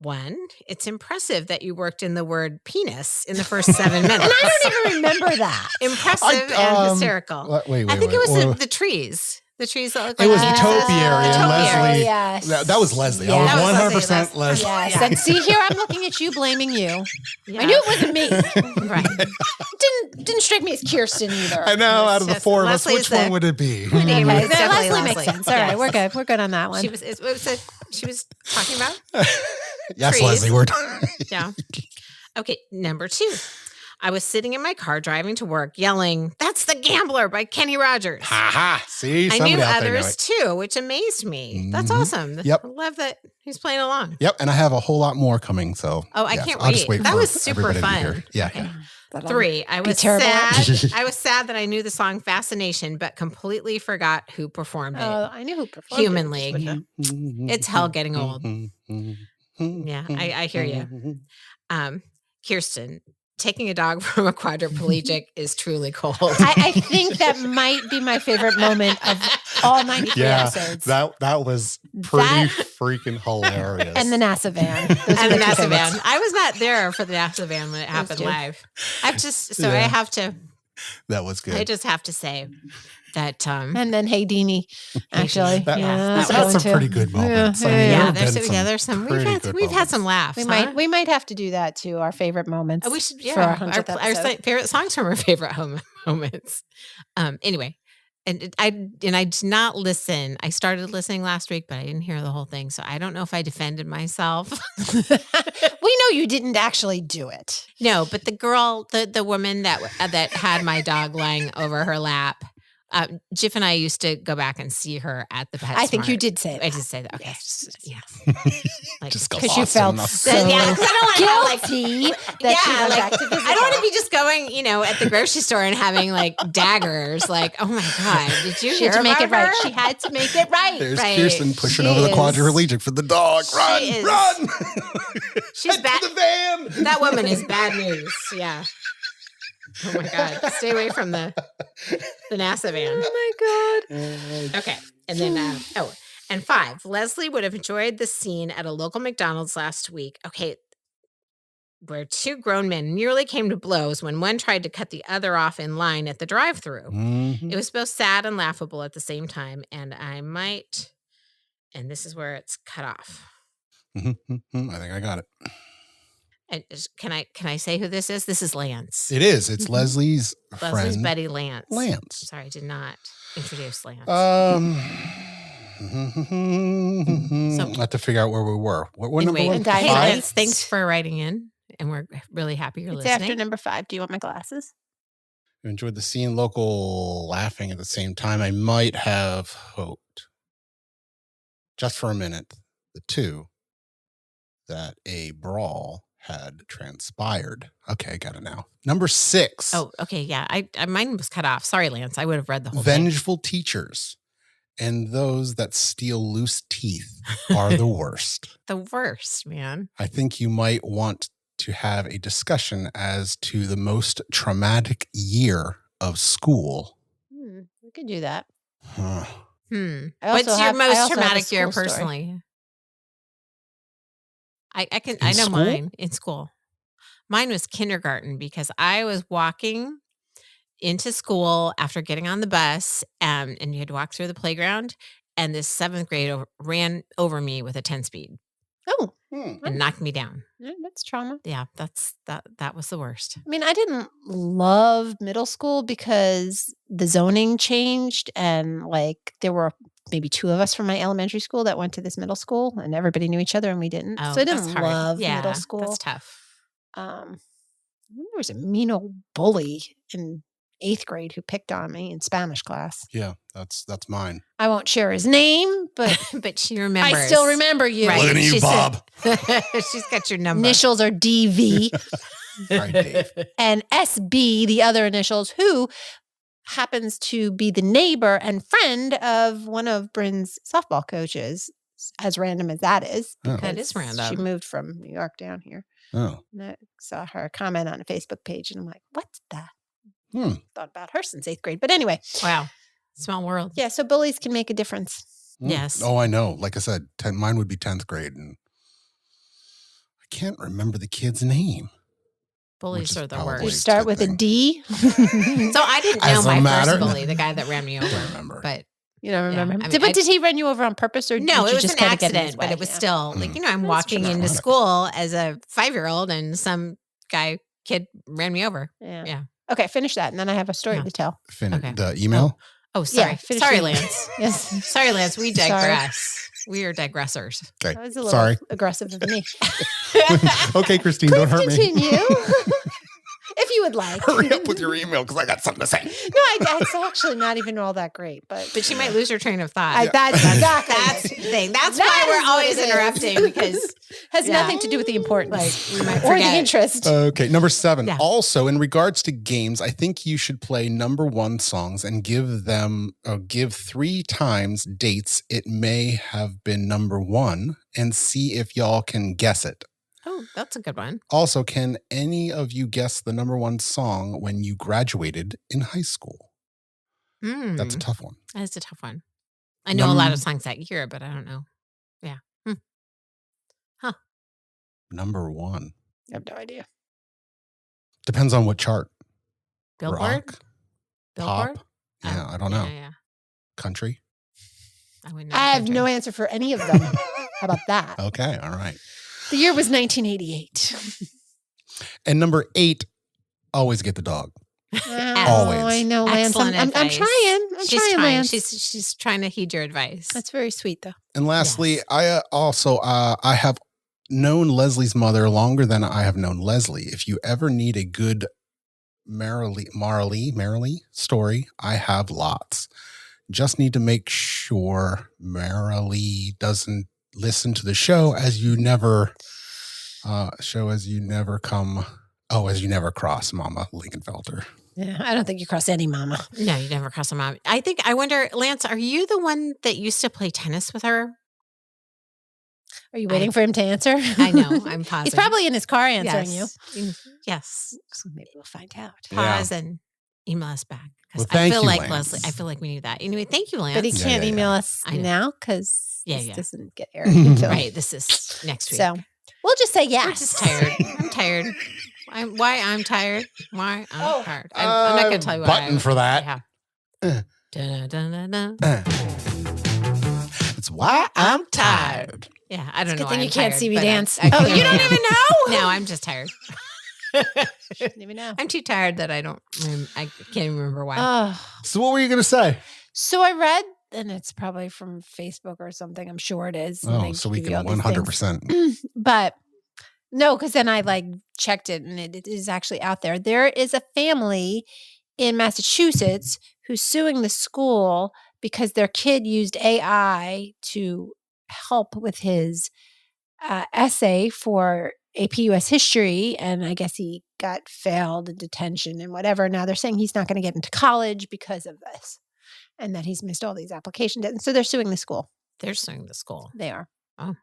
S3: 1, it's impressive that you worked in the word penis in the first 7 minutes.
S1: And I don't even remember that.
S3: Impressive and hysterical.
S2: Wait.
S3: I think it was
S2: Well,
S3: the trees. The trees that look
S2: It
S3: like
S2: was
S3: penises.
S2: topiary and
S3: Topiary.
S2: Leslie.
S1: Yes.
S2: That was Leslie.
S3: Yeah, that was
S2: I was
S3: Leslie.
S2: 100% Leslie.
S1: Yes.
S3: Yeah.
S1: And see here, I'm looking at you, blaming you.
S3: Yeah.
S1: I knew it wasn't me.
S3: Right.
S1: Didn't strike me as Kirsten either.
S2: I know.
S3: It's
S2: Out of the
S3: just
S2: 4 of us,
S3: Leslie's
S2: which one
S3: the-
S2: would it be?
S3: name
S1: Okay,
S3: it was
S1: then
S3: definitely
S1: Leslie makes
S3: Leslie.
S1: sense. All right,
S3: Yes.
S1: we're good. We're good on that one.
S3: She was talking about?
S2: Yes,
S3: trees.
S2: Leslie. We're
S3: Yeah. Okay, number 2. I was sitting in my car driving to work yelling, "That's The Gambler" by Kenny Rogers.
S2: Ha ha. See,
S3: I
S2: somebody
S3: knew
S2: out there knew
S3: others
S2: it.
S3: too, which amazed me. That's
S2: Mhm.
S3: awesome.
S2: Yep.
S3: I love that he's playing along.
S2: Yep, and I have a whole lot more coming. So
S3: Oh, I
S2: yes,
S3: can't
S2: I'll just
S3: wait.
S2: wait
S3: That
S2: for
S3: was super
S2: everybody to
S3: fun.
S2: hear. Yeah,
S3: Okay.
S2: yeah.
S3: 3, I was
S1: terrible at
S3: sad. I was sad that I knew the song "Fascination," but completely forgot who performed it.
S1: Oh, I knew who performed
S3: Human
S1: it.
S3: League. It's hell getting old. Yeah, I hear you. Kirsten, taking a dog from a quadriplegic is truly cold.
S1: I think that might be my favorite moment of all 93
S2: Yeah,
S1: episodes.
S2: that was pretty
S1: That-
S2: freaking hilarious.
S1: and the NASA van. Those
S3: And
S1: are
S3: the
S1: my two
S3: NASA
S1: favorites.
S3: van. I was not there for the NASA van when it happened
S1: too.
S3: live. I
S2: Yeah.
S3: have to.
S2: that was good.
S3: I just have to say that.
S1: And then Hey Deanie, actually.
S2: That-
S1: yeah,
S3: that
S1: that's
S2: had
S1: one
S2: some
S1: too.
S2: pretty good moments. I mean,
S1: Yeah,
S2: there
S3: Yeah,
S2: have
S3: there's
S2: been
S3: there's some.
S2: pretty good
S3: We've had some
S2: moments.
S3: laughs.
S1: We might have to do that too. Our favorite moments.
S3: We should.
S1: for
S3: Yeah,
S1: our 100th
S3: our
S1: episode.
S3: favorite songs from our favorite moments. Anyway, and I did not listen. I started listening last week, but I didn't hear the whole thing, so I don't know if I defended myself.
S1: We know you didn't actually do it.
S3: No, but the girl, the woman that had my dog lying over her lap Jiff and I used to go back and see her at the PetSmart.
S1: I think you did say that.
S3: I did say that. Okay.
S1: Yes.
S3: Yes. Like,
S2: Just go
S1: Because you felt so guilty that she went back to visit
S3: I don't want to
S1: her.
S3: be just going, at the grocery store and having like daggers. Like, oh my God, did you
S1: She
S3: hear
S1: had to make it
S3: about
S1: right.
S3: her?
S1: She had to make it right.
S2: There's
S3: Right.
S2: Kirsten pushing
S1: She
S2: over the
S1: is-
S2: quadrilegic for the dog. Run,
S3: is-
S2: run!
S3: She's
S2: Head
S3: bad.
S2: to the van.
S3: That woman is bad news. Yeah. Oh my God. Stay away from the NASA van.
S1: Oh my God.
S3: Okay. And then, and 5, Leslie would have enjoyed the scene at a local McDonald's last week. Okay. Where 2 grown men nearly came to blows when one tried to cut the other off in line at the drive-thru.
S2: Mhm.
S3: It was both sad and laughable at the same time. And this is where it's cut off.
S2: Mhm, mhm. I think I got it.
S3: And can I say who this is? This is Lance.
S2: It is. It's
S1: Mhm.
S2: Leslie's
S3: Leslie's
S2: friend,
S3: buddy Lance.
S2: Lance.
S3: Sorry, I did not introduce Lance.
S2: I
S3: So-
S2: have to figure out where we were. What
S3: Anyway,
S2: number one?
S1: and
S3: hey,
S1: Five?
S3: Lance, thanks for writing in. And we're really happy you're
S1: It's
S3: listening.
S1: after number 5. Do you want my glasses?
S2: I enjoyed the scene, local laughing at the same time. I might have hoped, just for a minute, the 2, that a brawl had transpired. Okay, I got it now. Number 6.
S3: Oh, okay. Yeah. I mine was cut off. Sorry, Lance. I would have read the whole thing.
S2: Vengeful teachers and those that steal loose teeth are the worst.
S3: The worst, man.
S2: I think you might want to have a discussion as to the most traumatic year of school.
S1: We could do that.
S2: Huh.
S3: Hmm.
S1: I also
S3: What's your
S1: have- I
S3: most
S1: also have a
S3: traumatic year
S1: school story.
S3: personally? I
S2: In
S3: know
S2: school?
S3: mine in school. Mine was kindergarten because I was walking into school after getting on the bus, and you had to walk through the playground, and this 7th grade ran over me with a 10 speed
S1: Oh,
S3: and knocked me down.
S1: yeah, that's trauma.
S3: Yeah, that was the worst.
S1: I mean, I didn't love middle school because the zoning changed and like there were maybe 2 of us from my elementary school that went to this middle school and everybody knew each other and we didn't.
S3: Oh,
S1: So I
S3: that's
S1: didn't
S3: hard.
S1: love
S3: Yeah,
S1: middle school.
S3: That's tough.
S1: There was a mean old bully in 8th grade who picked on me in Spanish class.
S2: Yeah, that's mine.
S1: I won't share his name, but
S3: But she remembers.
S1: I still remember you.
S3: Right.
S2: Looking at you,
S3: She said-
S2: Bob.
S3: She's got your number.
S1: Initials are DV
S2: All right, Dave.
S1: and SB, the other initials, who happens to be the neighbor and friend of one of Bryn's softball coaches, as random as that is.
S2: Oh.
S3: That is
S1: because She
S3: random.
S1: moved from New York down here.
S2: Oh.
S1: And I saw her comment on a Facebook page and I'm like, what's that?
S2: Hmm.
S1: Thought about her since 8th grade. But anyway,
S3: Wow. Small world.
S1: yeah, so bullies can make a difference.
S2: Hmm.
S3: Yes.
S2: Oh, I know. Like I said, mine would be 10th grade, and I can't remember the kid's name.
S3: Bullies
S2: is
S3: are the
S2: probably-
S1: You
S3: worst.
S1: start
S2: good
S1: with a
S2: thing.
S1: D.
S3: So I didn't know
S2: As a
S3: my
S2: matter-
S3: first bully, the guy that ran me
S2: I don't
S3: over.
S2: remember.
S3: But
S1: You don't remember him?
S3: I mean,
S1: but
S3: I-
S1: did he run you over on purpose or
S3: no,
S1: did
S3: it
S1: you
S3: was
S1: just
S3: an
S1: kinda get in his
S3: accident, but
S1: way?
S3: it was
S1: Yeah.
S3: still like, I'm
S1: That's
S3: walking into
S2: traumatic.
S3: school as a 5-year-old and some kid ran me over.
S1: Yeah.
S3: Yeah.
S1: Okay, finish that. And then I have a story
S3: Yeah.
S1: to tell.
S2: Okay. The email?
S3: Oh, sorry.
S1: finish
S3: Sorry,
S1: the-
S3: Lance.
S1: Yes.
S3: Sorry, Lance. We
S1: Sorry.
S3: digress. We are digressors.
S2: Okay.
S1: That was a little
S2: Sorry.
S1: aggressive of me.
S2: Okay, Christine,
S1: Please
S2: don't hurt me.
S1: continue. If you would like.
S2: Hurry up with your email because I got something to say.
S1: No, it's actually not even all that great, but
S3: But she might lose her train of thought.
S1: that's exactly
S3: That's
S1: it.
S3: the thing. That's
S1: That
S3: why
S1: is
S3: we're always
S1: what it is.
S3: interrupting because
S1: Has
S3: Yeah.
S1: nothing to do with the importance
S3: we might
S1: or
S3: forget.
S1: the interest.
S2: Okay, number 7.
S3: Yeah.
S2: Also, in regards to games, I think you should play number 1 songs and give 3 times dates it may have been number 1 and see if y'all can guess it.
S3: Oh, that's a good one.
S2: Also, can any of you guess the number 1 song when you graduated in high school? That's a tough one.
S3: That's a tough one. I know a lot of songs that year, but I don't know. Yeah.
S2: Number 1.
S1: I have no idea.
S2: Depends on what chart.
S3: Billboard?
S2: Rock,
S3: Billboard?
S2: pop. Yeah,
S3: Oh,
S2: I don't know.
S3: Yeah.
S2: Country.
S3: I wouldn't know.
S1: I have
S3: country.
S1: no answer for any of them. How about that?
S2: Okay, all right.
S1: The year was 1988.
S2: And number 8, always get the dog.
S1: Oh, I know, Lance.
S3: Excellent
S1: I'm
S3: advice.
S1: trying. I'm
S3: She's
S1: trying, Lance.
S3: She's trying to heed your advice.
S1: That's very sweet, though.
S2: And lastly, I also I have known Leslie's mother longer than I have known Leslie. If you ever need a good merrily story. I have lots. Just need to make sure Merrily doesn't listen to the show as you never cross Mama Lincolnfelter.
S1: Yeah, I don't think you cross any mama.
S3: No, you never cross a mom. I wonder, Lance, are you the one that used to play tennis with her?
S1: Are you waiting for him to answer?
S3: I know. I'm pausing.
S1: He's probably in his car answering
S3: you. Yes.
S1: So maybe we'll find out.
S3: Pause and email us back.
S2: Well,
S3: I feel like
S2: Lance.
S3: Leslie. I feel like we need that. Anyway, thank you, Lance.
S1: But he can't email us now because this doesn't get aired until
S3: right. This is next week.
S1: So we'll just say yes.
S3: We're just tired. I'm tired. Why I'm tired? Why I'm tired? I'm not going to tell you why.
S2: Button for that.
S3: Yeah.
S2: It's why I'm tired.
S3: Yeah, I don't know.
S1: Good thing
S3: why
S1: you
S3: I'm
S1: can't
S3: tired,
S1: see me
S3: but
S1: dance.
S3: you don't
S1: even know?
S3: No, I'm just tired.
S1: Didn't even know.
S3: I'm too tired that I can't even remember why.
S2: So what were you going to say?
S1: So I read, and it's probably from Facebook or something. I'm sure it is.
S2: So we can 100%.
S1: But no, because then I checked it, and it is actually out there. There is a family in Massachusetts who's suing the school because their kid used AI to help with his essay for AP US history, and I guess he got failed in detention and whatever. Now they're saying he's not going to get into college because of this, and that he's missed all these applications. And so they're suing the school.
S3: They're suing the school.
S1: They are.
S3: Oh.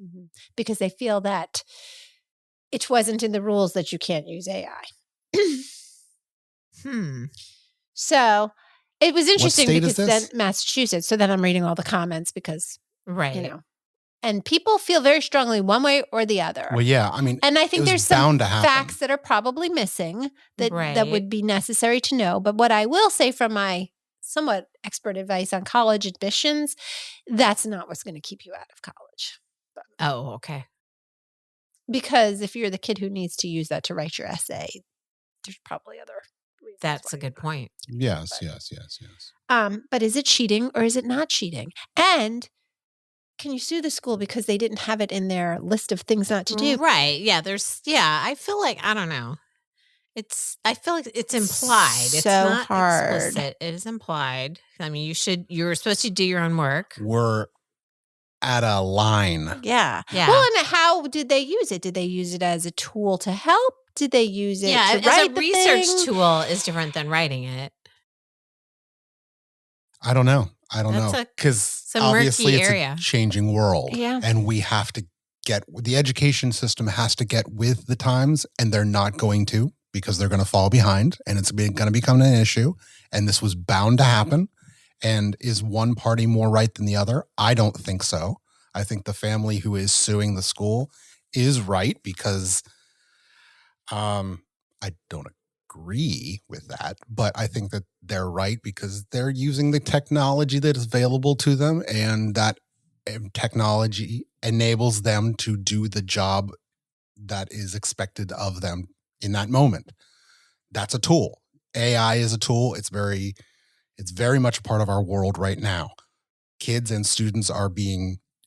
S1: Mm-hmm. Because they feel that it wasn't in the rules that you can't use AI. So it was interesting because then Massachusetts. So then I'm reading all the comments because, and people feel very strongly one way or the other.
S2: Well, yeah, I mean,
S1: and I think there's some facts that are probably missing that would be necessary to know. But what I will say from my somewhat expert advice on college admissions, that's not what's going to keep you out of college.
S3: Oh, okay.
S1: Because if you're the kid who needs to use that to write your essay, there's probably other reasons.
S3: That's a good point.
S2: Yes.
S1: But is it cheating or is it not cheating? And can you sue the school because they didn't have it in their list of things not to do?
S3: Right. Yeah. I feel like, I don't know. I feel like it's implied. It's not
S1: hard.
S3: Explicit. It is implied. I mean, you're supposed to do your own work.
S2: We're at a line.
S1: Yeah. Well, and how did they use it? Did they use it as a tool to help? Did they use it to write
S3: as a research tool is different than writing it.
S2: I don't know. Because obviously it's a changing world.
S1: Yeah.
S2: And we have to the education system has to get with the times, and they're not going to, because they're going to fall behind, and it's going to become an issue. And this was bound to happen. And is one party more right than the other? I don't think so. I think the family who is suing the school is right because I don't agree with that, but I think that they're right because they're using the technology that is available to them, and that technology enables them to do the job that is expected of them in that moment. That's a tool. AI is a tool. It's very much part of our world right now. Kids and students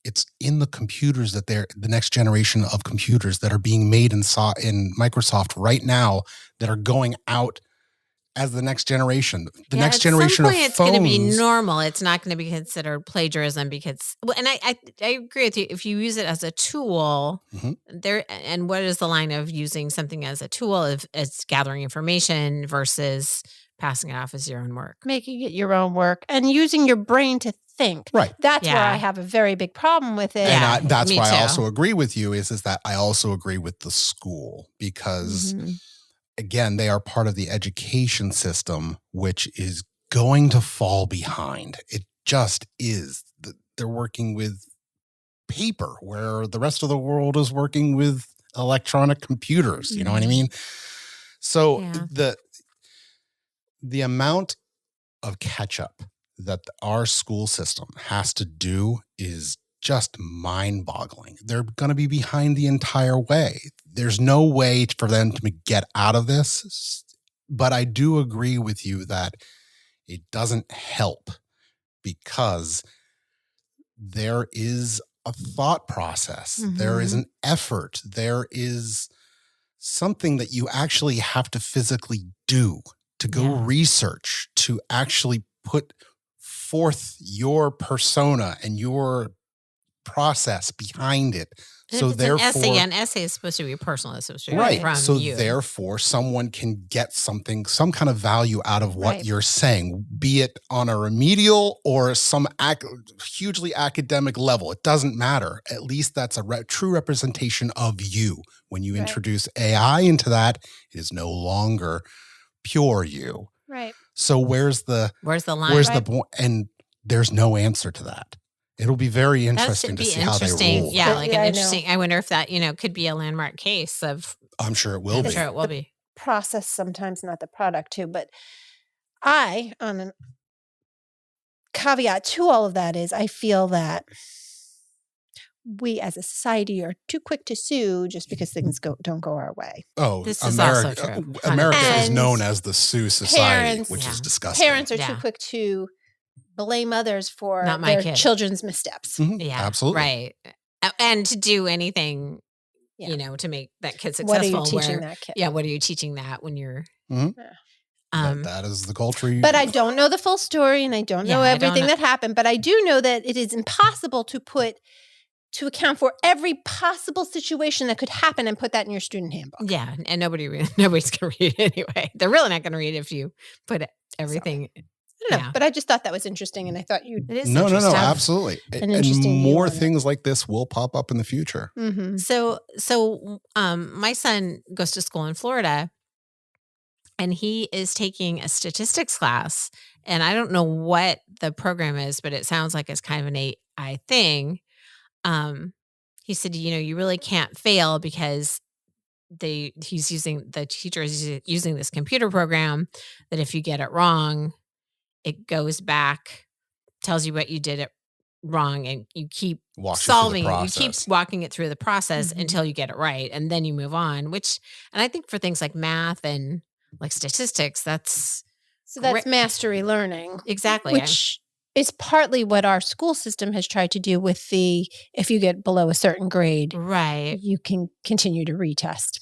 S2: it's in the computers that the next generation of computers that are being made in Microsoft right now that are going out as the next generation. The next generation of phones.
S3: It's going to be normal. It's not going to be considered plagiarism because, and I agree with you. If you use it as a tool, and what is the line of using something as a tool if it's gathering information versus passing it off as your own work?
S1: Making it your own work and using your brain to think.
S2: Right.
S1: That's where I have a very big problem with it.
S2: And that's why I also agree with you is that I also agree with the school because, again, they are part of the education system, which is going to fall behind. It just is. They're working with paper where the rest of the world is working with electronic computers. You know what I mean? So the amount of catch up that our school system has to do is just mind-boggling. They're going to be behind the entire way. There's no way for them to get out of this. But I do agree with you that it doesn't help because there is a thought process. There is an effort. There is something that you actually have to physically do, to go research, to actually put forth your persona and your process behind it.
S3: And
S2: So
S3: if it's
S2: therefore,
S3: an essay is supposed to be personal. It's supposed to be
S2: right.
S3: from
S2: So
S3: you.
S2: therefore, someone can get something, some kind of value out of what you're saying, be it on a remedial or some hugely academic level. It doesn't matter. At least that's a true representation of you. When you introduce AI into that, it is no longer pure you.
S1: Right.
S2: So where's the
S3: line?
S2: Where's the point? And there's no answer to that. It'll be very interesting to see how they roll.
S3: Yeah, like an interesting. I wonder if that could be a landmark case of.
S2: I'm sure it will be.
S3: I'm sure it will be.
S1: Process sometimes, not the product too. But I, on a caveat to all of that, is I feel that we as a society are too quick to sue just because things don't go our way.
S2: Oh,
S3: this is also true.
S2: America is known as the Sue society, which is disgusting.
S1: Parents are too quick to blame others for their children's missteps.
S2: Mm-hmm. Yeah, absolutely.
S3: Right. And to do anything, to make that kid successful.
S1: What are you teaching that kid?
S3: Yeah, what are you teaching that when you're...
S2: that is the culture.
S1: But I don't know the full story, and I don't know everything that happened, but I do know that it is impossible to account for every possible situation that could happen and put that in your student handbook.
S3: Yeah, and nobody's going to read it anyway. They're really not going to read it if you put everything...
S1: I don't know, but I just thought that was interesting, and I thought you.
S2: No, absolutely. And more things like this will pop up in the future.
S1: Mm-hmm.
S3: So, my son goes to school in Florida, and he is taking a statistics class, and I don't know what the program is, but it sounds like it's kind of an AI thing. He said, you really can't fail because the teacher is using this computer program that if you get it wrong, it goes back, tells you what you did it wrong, and you keep solving it. You keep walking it through the process until you get it right, and then you move on. And I think for things like math and like statistics, that's
S1: mastery learning,
S3: exactly,
S1: which is partly what our school system has tried to do with if you get below a certain grade,
S3: right,
S1: you can continue to retest.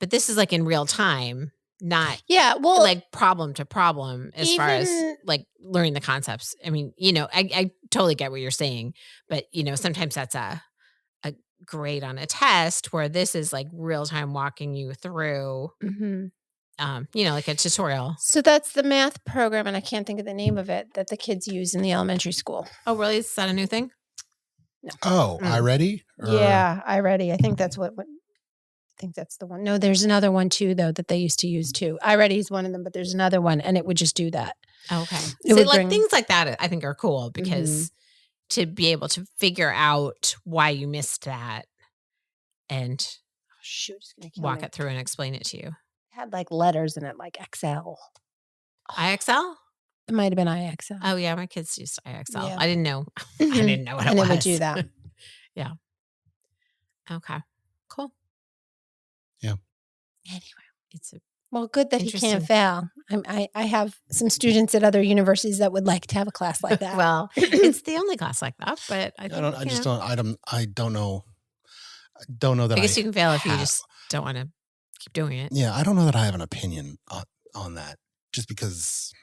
S3: But this is like in real time. Not like problem to problem as far as like learning the concepts. I mean, I totally get what you're saying, but sometimes that's a grade on a test where this is like real time walking you through, like a tutorial.
S1: So that's the math program, and I can't think of the name of it, that the kids use in the elementary school.
S3: Oh, really? Is that a new thing?
S1: No.
S2: Oh, iReady?
S1: Yeah, iReady. I think that's what I think that's the one. No, there's another one too, though, that they used to use too. iReady is one of them, but there's another one, and it would just do that.
S3: Okay. So things like that, I think are cool because to be able to figure out why you missed that and walk it through and explain it to you.
S1: It had like letters in it, like Excel.
S3: IXL?
S1: It might have been IXL.
S3: Oh yeah, my kids used IXL.
S1: Yeah.
S3: I didn't know. I didn't know what it was.
S1: And it would do that.
S3: Yeah. Okay. Cool.
S2: Yeah.
S3: Anyway,
S1: well, good that he can't fail. I have some students at other universities that would like to have a class like that.
S3: Well, it's the only class like that, but I don't
S2: know. I don't know that
S3: I guess you can fail if you just don't want to keep doing it.
S2: Yeah, I don't know that I have an opinion on that. Just because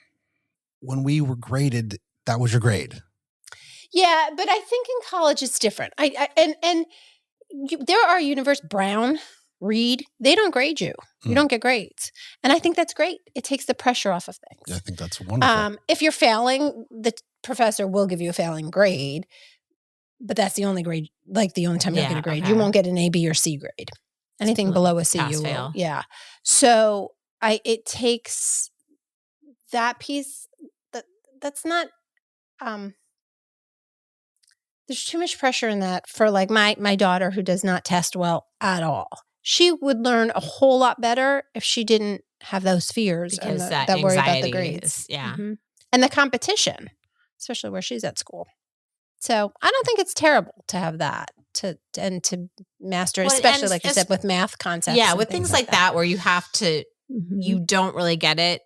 S2: when we were graded, that was your grade.
S1: Yeah, but I think in college it's different. There are universities, Brown, Reed, they don't grade you. You don't get grades. And I think that's great. It takes the pressure off of things.
S2: Yeah, I think that's wonderful.
S1: If you're failing, the professor will give you a failing grade, but that's the only grade, like the only time you'll get a grade. Okay. You won't get an A, B, or C grade. Anything below a C, you will. Yeah. So it takes that piece that's not, there's too much pressure in that for like my daughter who does not test well at all. She would learn a whole lot better if she didn't have those fears
S3: because
S1: and that worry about the grades.
S3: Yeah.
S1: And the competition, especially where she's at school. So I don't think it's terrible to have that to master, especially like you said, with math concepts.
S3: Yeah, with things like that where you have to, you don't really get it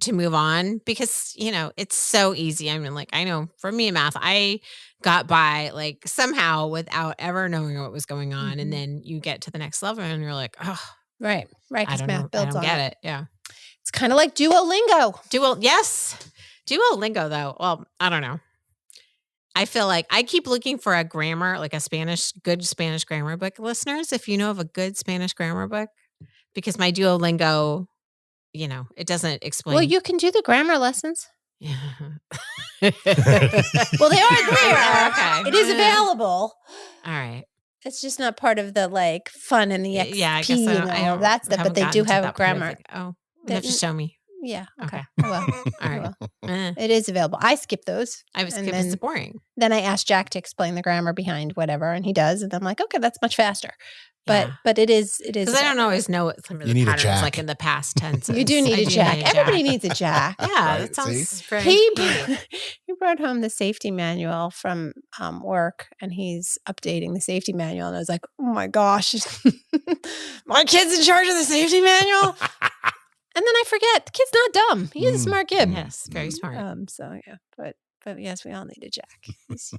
S3: to move on because, it's so easy. I mean, like, I know for me in math, I got by like somehow without ever knowing what was going on. And then you get to the next level and you're like, oh,
S1: Right. Right.
S3: I
S1: Because
S3: don't
S1: math
S3: know. I
S1: builds
S3: don't
S1: on
S3: get
S1: it.
S3: it. Yeah.
S1: It's kind of like Duolingo.
S3: Duolingo though. Well, I don't know. I feel like I keep looking for a grammar, like a good Spanish grammar book. Listeners, if you know of a good Spanish grammar book, because my Duolingo, it doesn't explain.
S1: Well, you can do the grammar lessons.
S3: Yeah.
S1: Well, they are there.
S3: Okay.
S1: It is available.
S3: All right.
S1: It's just not part of the like fun and the XP
S3: Yeah, I guess
S1: and all of that stuff, but they do have grammar.
S3: You have to show me.
S1: Yeah. Okay.
S3: Okay.
S1: Well,
S3: All right.
S1: it is available. I skip those.
S3: I was
S1: and
S3: it's boring.
S1: Then I asked Jack to explain the grammar behind whatever, and he does, and I'm like, okay, that's much faster. But it is
S3: because I don't always know what some of the patterns like in the past tenses.
S1: You do need a jack. Everybody needs a jack.
S3: Yeah,
S2: Right,
S3: that sounds very.
S1: He brought home the safety manual from work, and he's updating the safety manual, and I was like, oh my gosh, my kid's in charge of the safety manual. And then I forget the kid's not dumb. He's a smart kid.
S3: Yes, very smart.
S1: So yeah, but yes, we all need a Jack. He's a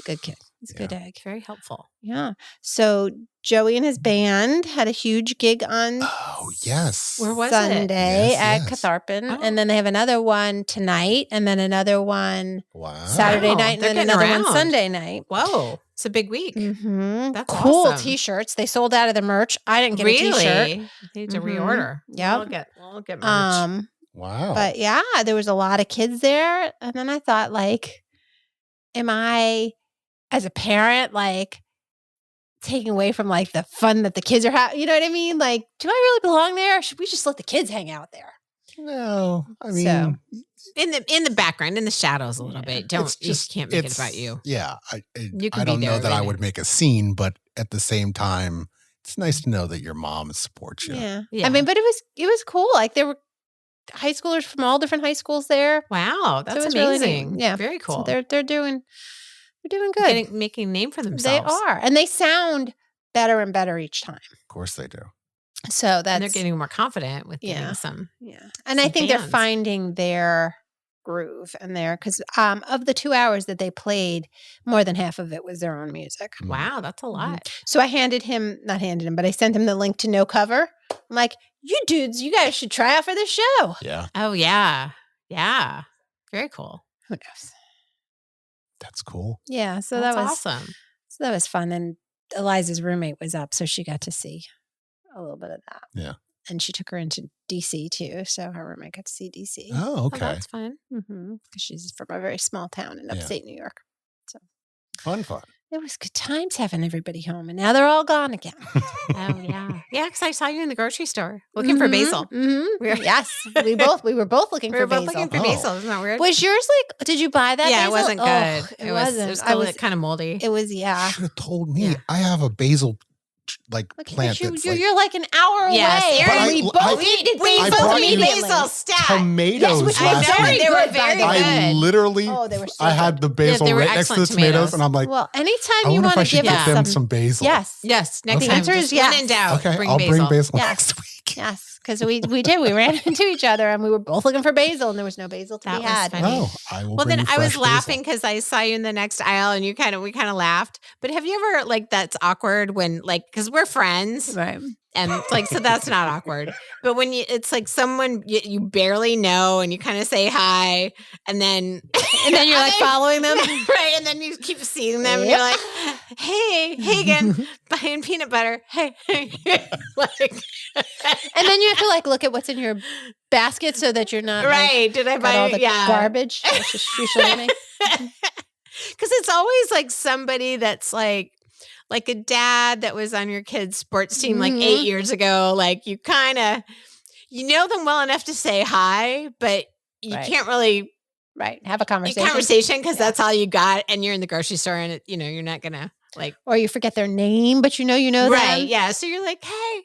S1: good kid. He's a good egg.
S3: Very helpful.
S1: Yeah. So Joey and his band had a huge gig on
S3: Where was
S1: Sunday
S2: it?
S1: at Catharpin. And then they have another one tonight, and then another one Saturday night, and then another one Sunday night.
S3: Whoa. It's a big week.
S1: Mm-hmm.
S3: That's
S1: cool.
S3: awesome.
S1: T-shirts. They sold out of the merch. I didn't get a T-shirt.
S3: Need to reorder.
S1: Yeah.
S3: We'll get merch.
S2: Wow.
S1: But yeah, there was a lot of kids there. And then I thought, like, am I, as a parent, like, taking away from, like, the fun that the kids are having? You know what I mean? Like, do I really belong there? Or should we just let the kids hang out there?
S2: No. I mean,
S3: in the background, in the shadows a little bit. You can't make it about you.
S2: Yeah.
S3: I
S2: don't know that I would make a scene, but at the same time, it's nice to know that your mom supports you.
S1: Yeah. I mean, but it was cool. Like, there were high schoolers from all different high schools there.
S3: Wow, that's amazing.
S1: Really yeah,
S3: very cool.
S1: So they're doing good.
S3: Making a name for themselves.
S1: They are, and they sound better and better each time.
S2: Of course they do.
S1: So
S3: they're getting more confident with getting some.
S1: Yeah, and I think they're finding their groove and because of the 2 hours that they played, more than half of it was their own music.
S3: Wow, that's a lot.
S1: So I not handed him, but I sent him the link to No Cover. I'm like, you dudes, you guys should try out for this show.
S2: Yeah.
S3: Oh, yeah. Yeah. Very cool.
S1: Who knows?
S2: That's cool.
S1: Yeah. So
S3: that's
S1: that was
S3: awesome.
S1: So that was fun. And Eliza's roommate was up, so she got to see a little bit of that.
S2: Yeah.
S1: And she took her into DC too. So her roommate got to see DC.
S2: Oh, okay.
S3: Oh, that's fun.
S1: Because she's from a very small town in upstate New York. So
S2: fun.
S1: It was good times having everybody home, and now they're all gone again.
S3: Oh yeah, yeah. Because I saw you in the grocery store looking for basil.
S1: Yes, we were both looking for basil.
S3: Looking for basil. Isn't that weird?
S1: Was yours like? Did you buy that?
S3: Yeah,
S1: basil?
S3: It wasn't good.
S1: It wasn't.
S3: It was still kind of moldy.
S1: It was. Yeah.
S2: You should have told me. Yeah. I have a basil plant.
S1: You're like an hour away.
S3: Yes,
S1: we both needed
S2: basil
S3: stack.
S2: Tomatoes last week.
S3: They were very good.
S2: I literally,
S1: they were so
S2: I had the basil right next to the tomatoes, and I'm like,
S1: well, anytime you want to give
S2: them some basil.
S1: Yes.
S3: Next
S1: time. The answer is yes.
S3: When in doubt,
S2: okay, I'll bring basil next week.
S1: Yes, because we did. We ran into each other, and we were both looking for basil, and there was no basil to be had.
S2: Oh, I will.
S3: Well, then I was laughing because I saw you in the next aisle, and we kind of laughed. But have you ever that's awkward when because we're friends,
S1: right?
S3: And so that's not awkward. But when it's like someone you barely know, and you kind of say hi, and then
S1: you're like following them,
S3: right? And then you keep seeing them, and you're like, hey again, buying peanut butter, hey,
S1: and then you have to look at what's in your basket so that you're not
S3: right. Did I buy
S1: all the garbage?
S3: Because it's always somebody that's like a dad that was on your kid's sports team 8 years ago. You kind of know them well enough to say hi, but you can't really
S1: have a conversation
S3: because that's all you got, and you're in the grocery store, and you're not gonna
S1: or you forget their name, but you know
S3: right?
S1: them.
S3: Yeah, so you're like, hey.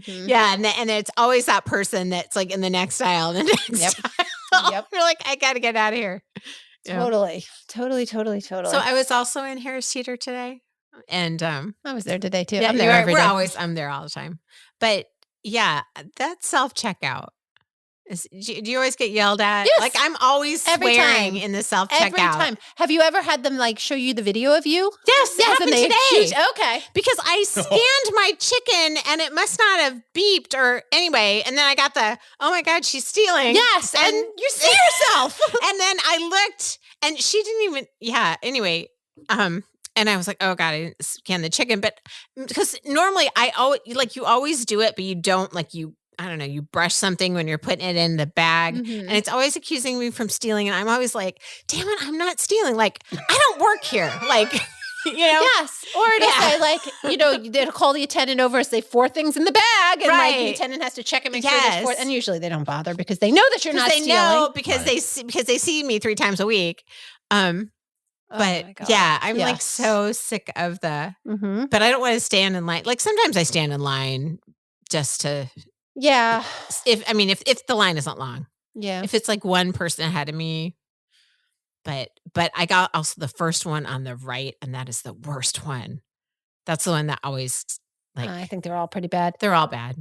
S3: Yeah, and it's always that person that's in the next aisle, the next aisle. Yep. You're like, I got to get out of here.
S1: Totally. So
S3: I was also in Harris Teeter today, and
S1: I was there today too.
S3: Yeah,
S1: I'm there every day.
S3: I'm there all the time. But yeah, that self checkout Do you always get yelled at?
S1: Yes.
S3: Like I'm always
S1: Every
S3: swearing
S1: time.
S3: in the self-checkout.
S1: Every time. Have you ever had them like show you the video of you?
S3: Yes, it happened
S1: and they
S3: today.
S1: accuse- okay.
S3: Because I scanned my chicken and it must not have beeped or anyway. And then I got the, oh my God, she's stealing.
S1: Yes, and you see yourself.
S3: And then I looked and she didn't even, anyway. And I was like, oh God, I didn't scan the chicken. But because normally you always do it, but you don't you brush something when you're putting it in the bag and it's always accusing me from stealing. And I'm always like, damn it, I'm not stealing. Like, I don't work here. Like,
S1: Yes. Or it'll say like, they'll call the attendant over and say 4 things in the bag. And like the attendant has to check and make sure there's 4. And usually they don't bother because they know that you're not stealing.
S3: Know because they see me 3 times a week. But I'm like so sick of the, but I don't want to stand in line. Like sometimes I stand in line just to, if the line isn't long, if it's like one person ahead of me, but I got also the first one on the right and that is the worst one. That's the one that always
S1: I think they're all pretty bad.
S3: They're all bad.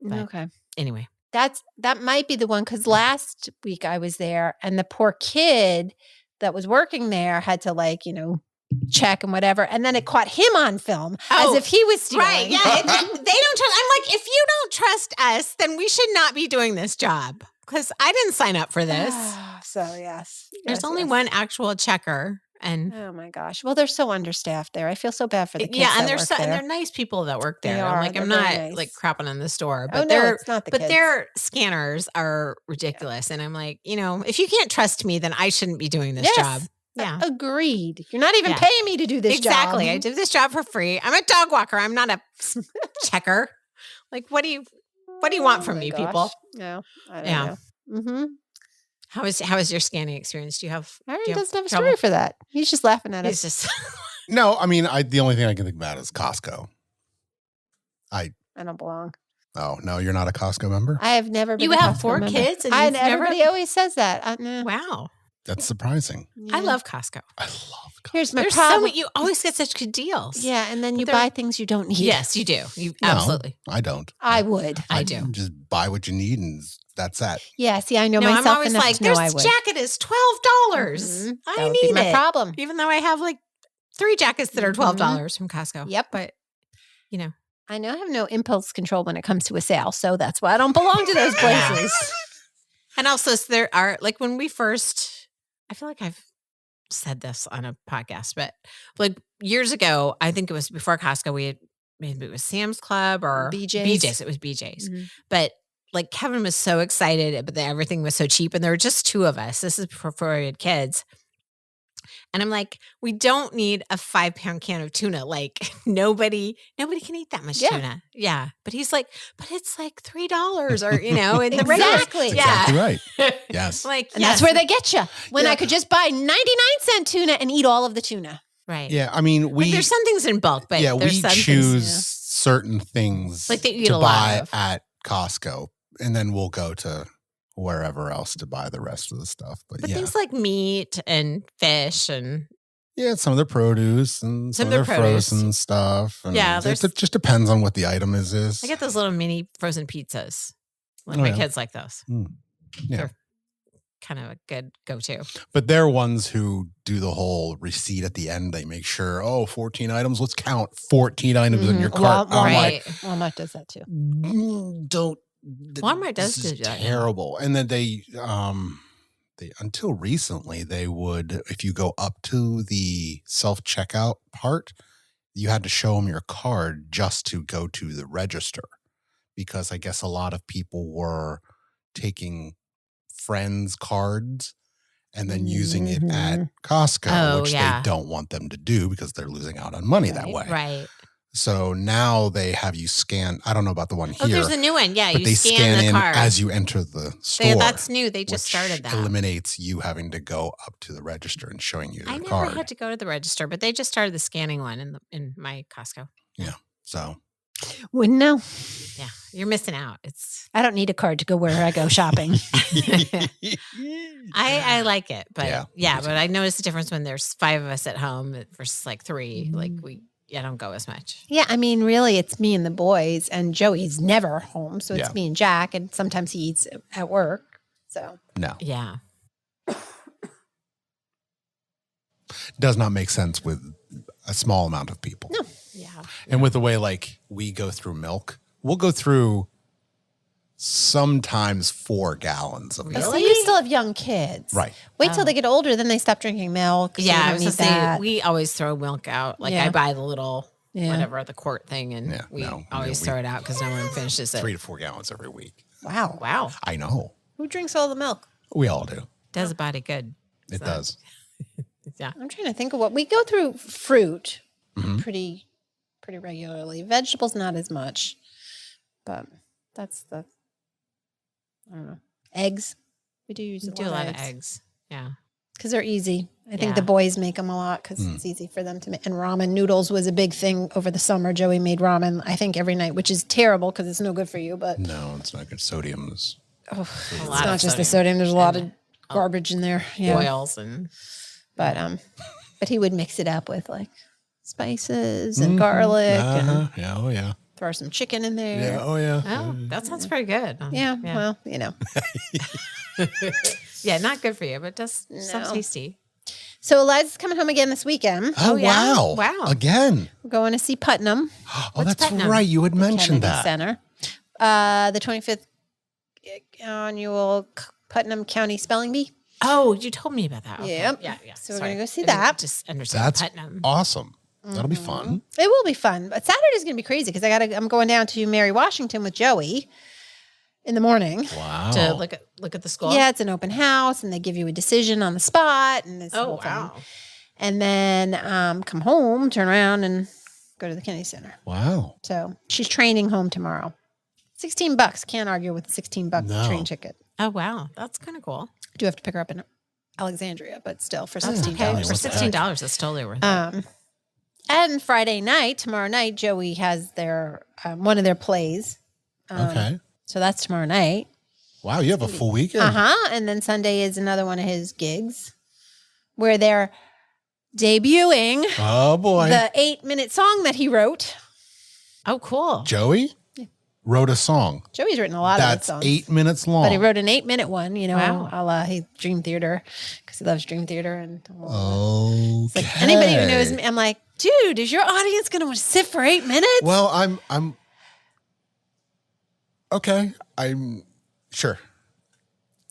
S3: But
S1: okay.
S3: Anyway.
S1: That might be the one because last week I was there and the poor kid that was working there had to check and whatever. And then it caught him on film as if he was stealing.
S3: Right. Yeah. They don't trust. I'm like, if you don't trust us, then we should not be doing this job because I didn't sign up for this.
S1: So yes.
S3: There's only one actual checker. And
S1: oh my gosh. Well, they're so understaffed there. I feel so bad for the kids.
S3: And they're nice people that work there. I'm not like crapping on the store, but
S1: it's not the kids.
S3: Their scanners are ridiculous. And I'm like, if you can't trust me, then I shouldn't be doing this job. Yeah.
S1: Agreed. You're not even paying me to do this job.
S3: Exactly. I do this job for free. I'm a dog walker. I'm not a checker. Like, what do you want from me, people?
S1: No, I don't know. Mm-hmm.
S3: How is your scanning experience? Aaron
S1: doesn't have a story for that. He's just laughing at us.
S3: Just
S2: No, the only thing I can think about is Costco. I
S1: don't belong.
S2: Oh, no, you're not a Costco member?
S1: I have never been
S3: You
S1: a
S3: have
S1: Costco
S3: 4
S1: member.
S3: kids? And
S1: everybody always says that.
S3: Wow.
S2: That's surprising.
S3: Yeah. I love Costco.
S2: I love Costco.
S1: Here's my problem.
S3: You always get such good deals.
S1: Yeah, and then you buy things you don't need.
S3: Yes, you do. Absolutely.
S2: I don't.
S1: I would.
S3: I do.
S2: Just buy what you need and that's that.
S1: Yeah, see, I know myself enough to know I would.
S3: I'm always like, this jacket is $12. I need
S1: my problem.
S3: Even though I have like 3 jackets that are $12 from Costco.
S1: Yep.
S3: But,
S1: I know I have no impulse control when it comes to a sale, so that's why I don't belong to those places.
S3: And also, there are, like when we first, I feel like I've said this on a podcast, but like years ago, I think it was before Costco, maybe it was Sam's Club or BJ's. It was BJ's. Mm-hmm. But like Kevin was so excited, but everything was so cheap. And there were just 2 of us. This is before we had kids. And I'm like, we don't need a 5-pound can of tuna. Like nobody can eat that much tuna. Yeah. But he's like, but it's like $3 or, in the
S1: exactly.
S2: Exactly right. Yes.
S1: And that's where they get you. When I could just buy 99-cent tuna and eat all of the tuna.
S3: Right.
S2: Yeah.
S3: There's some things in bulk, but
S2: we choose certain things
S3: like they eat
S2: to buy at Costco. And then we'll go to wherever else to buy the rest of the stuff. But
S3: things like meat and fish and
S2: some of the produce and some of their frozen stuff. And it just depends on what the item is.
S3: I get those little mini frozen pizzas. Like my kids like those.
S2: Yeah.
S3: They're kind of a good go-to.
S2: But they're ones who do the whole receipt at the end. They make sure, 14 items. Let's count 14 items in your cart.
S1: Walmart does that too.
S3: Walmart does do that.
S2: Terrible. And then they until recently, they would, if you go up to the self-checkout part, you had to show them your card just to go to the register. Because I guess a lot of people were taking friends' cards and then using it at Costco, which they don't want them to do because they're losing out on money that way.
S3: Right.
S2: So now they have you scan. I don't know about the one here.
S3: Oh, there's a new one. Yeah,
S2: but
S3: you
S2: they
S3: scan the card
S2: as you enter the store.
S3: That's new. They just started that.
S2: Eliminates you having to go up to the register and showing you the card.
S3: I never had to go to the register, but they just started the scanning one in my Costco.
S2: Yeah. So
S1: wouldn't know.
S3: Yeah, you're missing out.
S1: I don't need a card to go where I go shopping.
S3: I like it, but but I noticed the difference when there's 5 of us at home versus like 3. Like I don't go as much.
S1: Yeah, I mean, really, it's me and the boys, and Joey's never home, so it's
S2: Yeah.
S1: me and Jack, and sometimes he eats at work. So
S2: No,
S3: Yeah.
S2: does not make sense with a small amount of people.
S1: No.
S3: Yeah.
S2: And with the way like we go through milk, we'll go through sometimes 4 gallons of milk.
S1: So you still have young kids,
S2: Right.
S1: Wait till they get older, then they stop drinking milk. So
S3: Yeah, I
S1: you
S3: was
S1: don't
S3: gonna
S1: need
S3: say
S1: that.
S3: we always throw milk out. Like
S1: Yeah.
S3: I buy the little
S1: Yeah.
S3: whatever the quart thing, and
S2: Yeah,
S3: we
S2: no,
S3: always
S2: we-
S3: throw it out because no one finishes it.
S2: 3 to 4 gallons every week.
S1: Wow,
S3: Wow,
S2: I know.
S1: who drinks all the milk?
S2: We all do.
S3: does the body good.
S2: It does.
S3: Yeah,
S1: I'm trying to think of what we go through. Fruit
S2: Mhm.
S1: pretty regularly. Vegetables not as much, but that's the I don't know. Eggs, we do use
S3: we do a lot of eggs. Yeah,
S1: because they're easy. I think
S3: Yeah.
S1: the boys make them a lot because it's easy for them to make. And ramen noodles was a big thing over the summer. Joey made ramen, I think, every night, which is terrible because it's no good for you. But
S2: No, it's not good. Sodium is.
S1: it's
S3: lot
S1: not
S3: of
S1: just the
S3: sodium.
S1: sodium. There's a lot of garbage in there. Yeah.
S3: oils and
S1: But he would mix it up with like spices and garlic and
S2: Uh-huh. Yeah. Oh yeah.
S1: throw some chicken in there.
S2: Yeah. Oh yeah.
S3: oh, that sounds pretty good.
S1: Yeah, well, you know.
S3: Yeah, not good for you, but does sounds
S1: No.
S3: tasty.
S1: So Eliza's coming home again this weekend.
S2: Oh,
S3: yeah?
S2: wow.
S3: Wow.
S2: Again.
S1: We're going to see Putnam
S2: Oh, that's
S3: Putnam?
S2: right. You had mentioned
S1: Kennedy
S2: that.
S1: Center. The 25th annual Putnam County Spelling Bee.
S3: Oh, you told me about that. Okay.
S1: Yep.
S3: Yeah, yeah.
S1: So we're
S3: Sorry.
S1: gonna go see
S3: I didn't
S1: that.
S3: Just understand
S2: That's
S3: Putnam.
S2: awesome. That'll be fun.
S1: It will be fun, but Saturday's going to be crazy because I'm going down to Mary Washington with Joey in the morning.
S2: Wow.
S3: To look at the school.
S1: Yeah, it's an open house, and they give you a decision on the spot, and this
S3: Oh
S1: whole thing.
S3: wow.
S1: And then come home, turn around, and go to the Kennedy Center.
S2: Wow.
S1: So she's training home tomorrow. $16. Can't argue with the $16
S2: No.
S1: train ticket.
S3: Oh wow. That's kind of cool.
S1: I do have to pick her up in Alexandria, but still for
S3: That's
S1: $16.
S3: okay.
S2: What
S3: For
S2: the
S3: $16, that's totally worth it.
S1: And Friday night, tomorrow night, Joey has their one of their plays.
S2: Okay.
S1: So that's tomorrow night.
S2: Wow. You have a full weekend.
S1: And then Sunday is another one of his gigs where they're debuting
S2: Oh boy.
S1: the 8-minute song that he wrote.
S3: Oh, cool.
S2: Joey wrote a song
S1: Joey's written a lot of
S2: that's
S1: his songs.
S2: 8 minutes long.
S1: But he wrote an 8-minute one, you know,
S3: Wow.
S1: a la Dream Theater, because he loves Dream Theater. And
S2: Okay.
S1: it's like anybody who knows me, I'm like, dude, is your audience going to sit for 8 minutes?
S2: Well, I'm okay. I'm sure.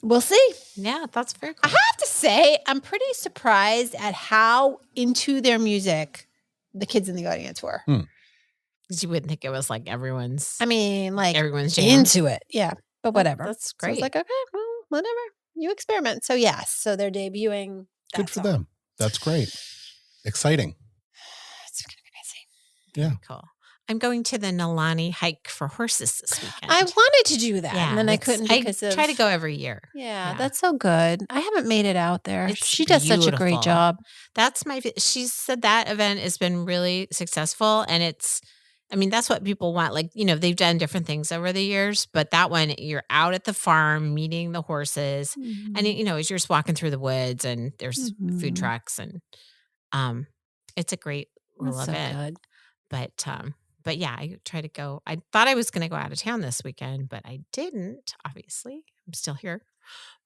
S1: We'll see.
S3: Yeah, that's very
S1: I
S3: cool.
S1: have to say, I'm pretty surprised at how into their music the kids in the audience were.
S3: 'Cause you wouldn't think it was like everyone's
S1: I mean, like
S3: everyone's jam.
S1: into it. Yeah, but whatever.
S3: That's
S1: So
S3: great.
S1: it's like, okay, well, whatever. You experiment. So yes, so they're debuting. that
S2: Good for
S1: song.
S2: them. That's great. Exciting.
S1: It's gonna be busy.
S2: Yeah.
S3: Cool. I'm going to the Nalani hike for horses this weekend.
S1: I wanted to do that, and then I
S3: it's-
S1: couldn't because
S3: I
S1: of
S3: try to go every year.
S1: Yeah,
S3: Yeah.
S1: that's so good. I haven't made it out there.
S3: It's
S1: She does such a great
S3: beautiful.
S1: job.
S3: That's she said that event has been really successful, and that's what people want. Like, they've done different things over the years, but that one, you're out at the farm meeting the horses, and as you're just walking through the woods, and there's food
S1: Mhm.
S3: trucks, and it's a great little
S1: That's so
S3: event.
S1: good.
S3: But yeah, I try to go. I thought I was going to go out of town this weekend, but I didn't. Obviously, I'm still here.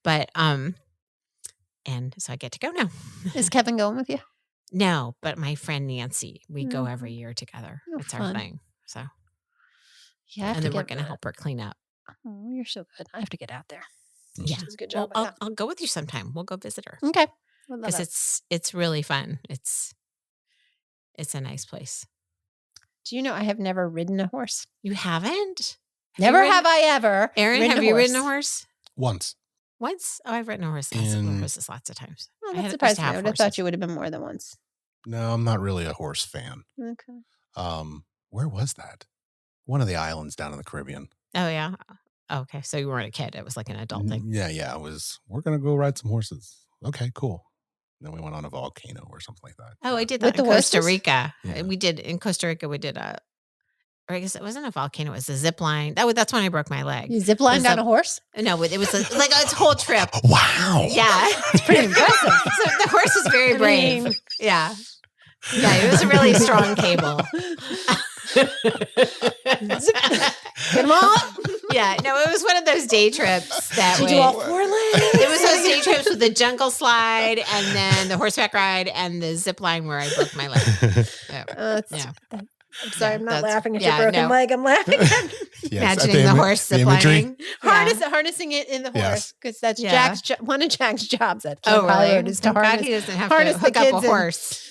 S3: But and so I get to go now.
S1: Is Kevin going with you?
S3: No, but my friend Nancy, we go
S1: Mhm.
S3: every year together.
S1: Oh,
S3: It's our
S1: fun.
S3: thing. So,
S1: Yeah, I have
S3: and
S1: to
S3: then we're
S1: get
S3: going to help her clean up.
S1: Oh, you're so good. I have to get out there.
S3: Yeah,
S1: She does a good
S3: well,
S1: job.
S3: I'll go with you sometime. We'll go visit her
S1: Okay, would love
S3: because
S1: it.
S3: it's really fun. It's a nice place.
S1: Do you know I have never ridden a horse?
S3: You haven't?
S1: Never have I ever.
S3: Aaron,
S1: ridden
S3: have you ridden a horse?
S2: Once.
S3: Once? Oh, I've ridden a horse. Lots of times.
S1: Well,
S3: I
S1: that
S3: used
S1: surprised
S3: to
S1: me. I
S3: have
S1: would have thought
S3: horses.
S1: you would have been more than once.
S2: No, I'm not really a horse fan.
S1: Okay.
S2: Where was that? One of the islands down in the Caribbean.
S3: Oh, yeah. Okay. So you weren't a kid. It was like an adult thing.
S2: Yeah. We're going to go ride some horses. Okay, cool. Then we went on a volcano or something like that.
S3: Oh, I did
S1: With
S3: that in
S1: the
S3: Costa
S1: horses?
S3: Rica.
S2: Yeah.
S3: We did in Costa Rica. We did or I guess it wasn't a volcano. It was a zip line. That's when I broke my leg.
S1: You zip line
S3: Was
S1: down
S3: that-
S1: a horse?
S3: No, it was like a whole trip.
S2: Wow.
S3: Yeah.
S1: Pretty impressive.
S3: So the horse is very
S1: I
S3: brave.
S1: mean-
S3: Yeah. Yeah, it was a really strong cable.
S1: Get them all up.
S3: Yeah, no, it was one of those day trips that
S1: Did you do all 4 legs?
S3: It was those day trips with the jungle slide and then the horseback ride and the zip line where I broke my leg. Yeah.
S1: I'm sorry, I'm not
S3: that's-
S1: laughing at
S3: yeah,
S1: your broken
S3: no.
S1: leg. I'm laughing at
S2: Yes, at
S3: Imagining the horse
S2: the
S3: zip
S2: imagery.
S3: lining.
S1: harnessing it in the
S2: Yes.
S1: horse because that's
S3: Yeah.
S1: one of Jack's jobs at
S3: Oh,
S1: Camp Hollywood
S3: really?
S1: is to
S3: I'm glad
S1: harness.
S3: he doesn't have
S1: harness
S3: to
S1: the
S3: hook up a
S1: kids and-
S3: horse.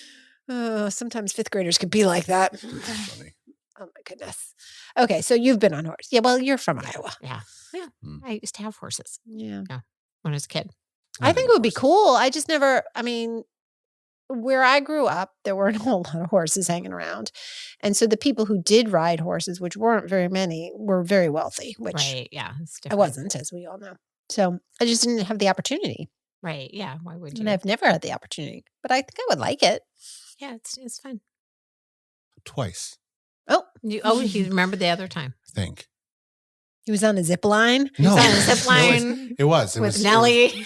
S1: Oh, sometimes 5th graders could be like that.
S2: Funny.
S1: Oh my goodness. Okay, so you've been on horse. Yeah, well, you're from Iowa.
S3: Yeah. I used to have horses
S1: Yeah.
S3: when I was a kid.
S1: I think it would be cool. I just never, I mean, where I grew up, there weren't a whole lot of horses hanging around. And so the people who did ride horses, which weren't very many, were very wealthy, which
S3: Right. Yeah. It's
S1: I
S3: different.
S1: wasn't, as we all know. So I just didn't have the opportunity.
S3: Right. Yeah. Why would you?
S1: And I've never had the opportunity, but I think I would like it.
S3: Yeah. It's fun.
S2: Twice,
S3: You remember the other time.
S2: I think.
S1: He was on a zip line.
S2: No,
S3: on a zip line
S2: It was. It
S3: with
S2: was
S3: Nellie.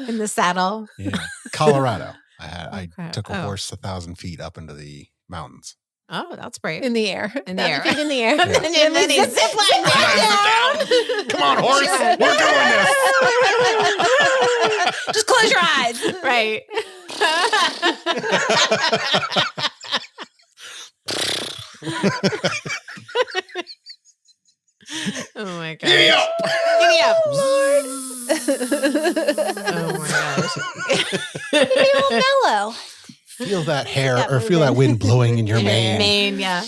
S3: In the saddle.
S2: Yeah, Colorado. I
S3: Okay.
S2: took a
S3: Oh.
S2: horse 1,000 feet up into the mountains.
S3: Oh, that's brave.
S1: In the air.
S3: In the air.
S1: In the air.
S2: Yeah.
S3: And then he zip line down.
S2: Come on, horse. We're doing this.
S1: Just close your eyes.
S3: Right. Oh my gosh.
S2: Giddy up.
S3: Giddy up.
S1: Oh
S3: Oh my gosh.
S1: be all mellow.
S2: Feel that hair
S1: That
S2: or feel that
S1: moving.
S2: wind blowing in your mane
S3: Maine, yeah.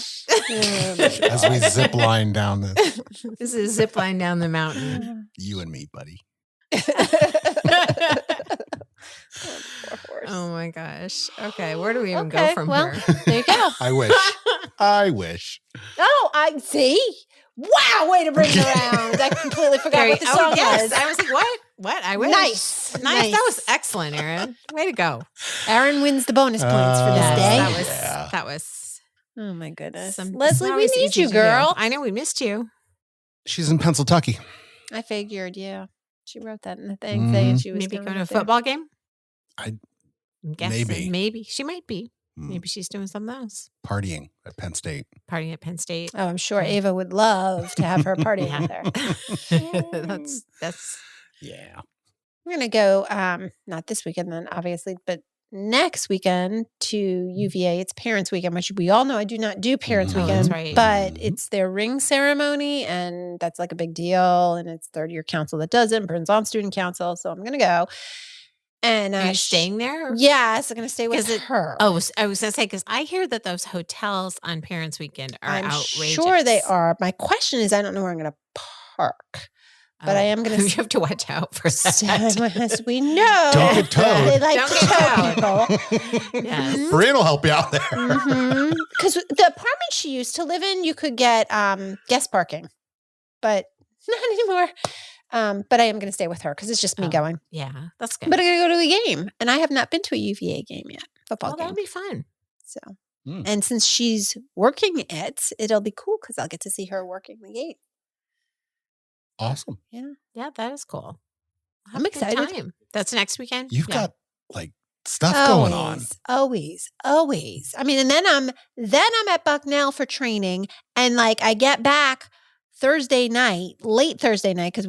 S2: as we zip line down this.
S3: This is a zip line down the mountain.
S2: You and me, buddy.
S3: Oh my gosh. Okay, where do we even
S1: Okay,
S3: go from
S1: well.
S3: here?
S1: There you go.
S2: I wish. I wish.
S1: Oh, I see. Wow, way to bring it around. I completely forgot what the song was.
S3: I was like, what? What? I wish.
S1: Nice.
S3: Nice. That was excellent, Erin. Way to go.
S1: Aaron wins the bonus points for this
S2: Yes,
S1: day.
S3: That was
S2: Yeah.
S3: that was
S1: Oh my goodness.
S3: some
S1: Leslie,
S3: that
S1: we
S3: was
S1: need
S3: easy
S1: you,
S3: to do.
S1: girl.
S3: I know we missed you.
S2: She's in Pennsylvania.
S1: I figured, yeah. She wrote that in the thing saying she was
S3: Maybe
S1: coming
S3: going to a
S1: up there.
S3: football game?
S2: I-
S3: I'm guessing.
S2: maybe.
S3: Maybe. She might be.
S2: Mm,
S3: Maybe she's doing something else.
S2: Partying at Penn State.
S3: Partying at Penn State.
S1: Oh, I'm sure Ava would love to have her party
S3: Yeah.
S1: out there.
S3: That's
S2: Yeah.
S1: We're going to go, not this weekend then, obviously, but next weekend to UVA. It's Parents Weekend, which we all know I do not do Parents
S2: Mhm.
S3: Oh,
S1: Weekend,
S3: that's right.
S1: but
S2: Mhm.
S1: it's their ring ceremony, and that's like a big deal. And it's third year council that does it, and Burns on student council. So I'm going to go. And
S3: are you staying there?
S1: Yes, I'm going to stay with
S3: 'Cause it-
S1: her.
S3: Oh, I was going to say, because I hear that those hotels on Parents Weekend are
S1: I'm
S3: outrageous.
S1: sure they are. My question is, I don't know where I'm going to park. But I am gonna
S3: You have to watch out for that.
S1: As we know,
S2: Don't get towed.
S1: they like
S3: Don't
S1: to
S3: get
S1: tow
S3: towed.
S1: people.
S3: Yes.
S2: Brian will help you out there.
S1: Because the apartment she used to live in, you could get guest parking, but not anymore. But I am going to stay with her because it's just me
S3: Oh,
S1: going.
S3: Yeah, that's good.
S1: But I'm going to go to a game, and I have not been to a UVA game yet, football
S3: well,
S1: game.
S3: that'll be fun.
S1: So,
S2: Mm.
S1: and since she's working it, it'll be cool because I'll get to see her working the game.
S2: Awesome.
S3: Yeah, that is cool. I'll
S1: I'm
S3: have a good
S1: excited.
S3: time. That's next weekend.
S2: You've
S3: Yeah.
S2: got like stuff going on.
S1: Always. I mean, and then I'm at Bucknell for training, and like I get back Thursday night, late Thursday night, because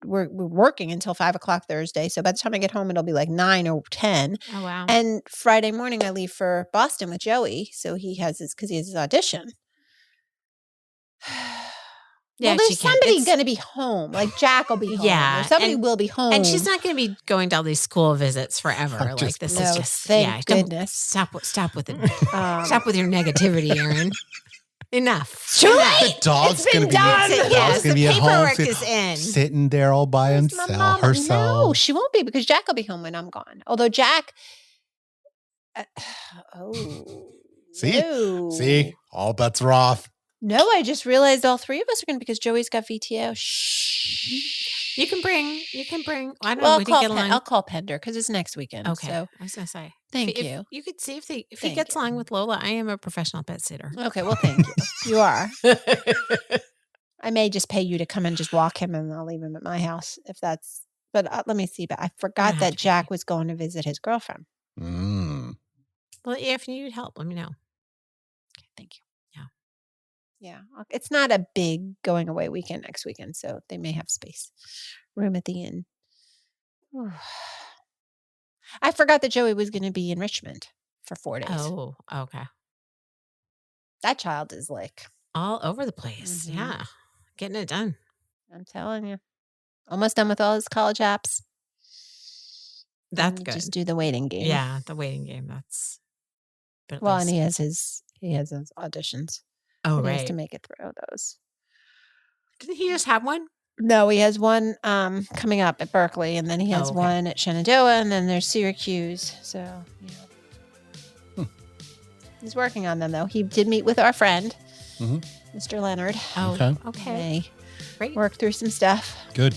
S1: we're working until 5:00 Thursday. So by the time I get home, it'll be like 9 or 10.
S3: Oh wow.
S1: And Friday morning, I leave for Boston with Joey. So he has his audition.
S3: Yeah,
S1: well,
S3: she
S1: there's
S3: can't.
S1: somebody
S3: It's-
S1: going to be home. Like Jack will be home.
S3: Yeah,
S1: Or somebody
S3: and-
S1: will be home.
S3: and she's not going to be going to all these school visits forever.
S2: I'm
S3: Like
S2: just-
S3: this
S1: No,
S3: is just
S1: thank
S3: don't-
S1: goodness.
S3: Stop with it.
S1: Um,
S3: Stop with your negativity, Erin. Enough.
S1: Too
S3: Enough.
S1: late.
S2: The dog's
S1: It's been
S2: gonna be
S1: done.
S2: the
S3: Yes,
S2: dog's
S3: the
S2: gonna be at home
S3: paperwork is in.
S2: sitting there all by
S1: Where's my
S2: himself.
S1: mama?
S2: Herself.
S1: No, she won't be because Jack will be home when I'm gone. Although Jack,
S2: See?
S1: no.
S2: See, all bets are off.
S1: No, I just realized all three of us are going to because Joey's got VTO. Shh.
S3: You can bring. I don't
S1: Well,
S3: know. We did get along.
S1: I'll call Pender because it's next weekend.
S3: Okay.
S1: So
S3: I was going to say.
S1: thank
S3: if
S1: you.
S3: You could see if he
S1: Thank
S3: gets
S1: you.
S3: along with Lola. I am a professional pet sitter.
S1: Okay, well, thank you. You are. I may just pay you to come and just walk him, and I'll leave him at my house if that's. But let me see. But I forgot
S3: have
S1: that
S3: to pay
S1: Jack was going to visit his girlfriend.
S2: Mm.
S3: Well, if you need help, let me know.
S1: Okay, thank you.
S3: Yeah.
S1: Yeah. It's not a big going away weekend next weekend, so they may have room at the inn. I forgot that Joey was going to be in Richmond for 4 days.
S3: Oh, okay.
S1: That child is like
S3: all over the place. Yeah. Getting it done.
S1: I'm telling you. Almost done with all his college apps.
S3: That's good.
S1: Just do the waiting game.
S3: Yeah, the waiting game. That's
S1: well, and he has his auditions.
S3: Oh,
S1: He has
S3: right.
S1: to make it through those.
S3: Didn't he just have one?
S1: No, he has one coming up at Berkeley, and then he has one at Shenandoah, and then there's Syracuse. So, yeah. He's working on them, though. He did meet with our friend, Mr. Leonard.
S3: Oh, okay.
S1: Great. Worked through some stuff.
S2: Good.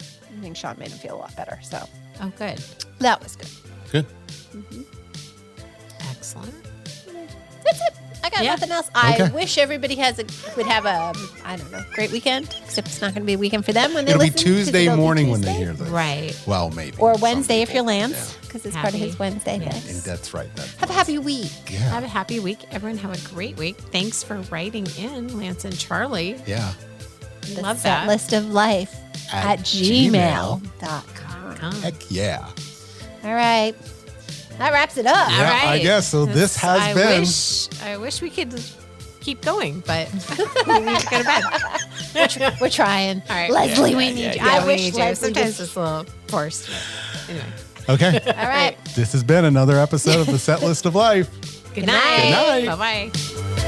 S1: I think Sean made him feel a lot better. So.
S3: Oh, good.
S1: That was good.
S2: Good.
S3: Excellent.
S1: That's it. I got nothing else. I wish everybody would have a, I don't know, great weekend. Except it's not going to be a weekend for them when they
S2: listen.
S1: It'll
S2: be Tuesday morning when they hear this.
S3: Right.
S2: Well, maybe.
S1: Or Wednesday if you're Lance, because it's part of his Wednesday thing.
S2: And that's right.
S1: Have a happy week.
S3: Yeah. Have a happy week. Everyone have a great week. Thanks for writing in, Lance and Charlie.
S2: Yeah.
S3: Love that.
S1: List of life at gmail.com.
S2: Heck yeah.
S1: All right. That wraps it up.
S2: Yeah,
S3: all right.
S2: I guess so. This has been.
S3: I wish we could keep going, but we need to go to bed.
S1: We're trying.
S3: All right.
S1: Leslie, we need you. I wish Leslie
S3: sometimes it's a little forced. Anyway.
S2: Okay.
S1: All right.
S2: This has been another episode of The Set List of Life.
S3: Good night.
S2: Good night.
S3: Bye-bye.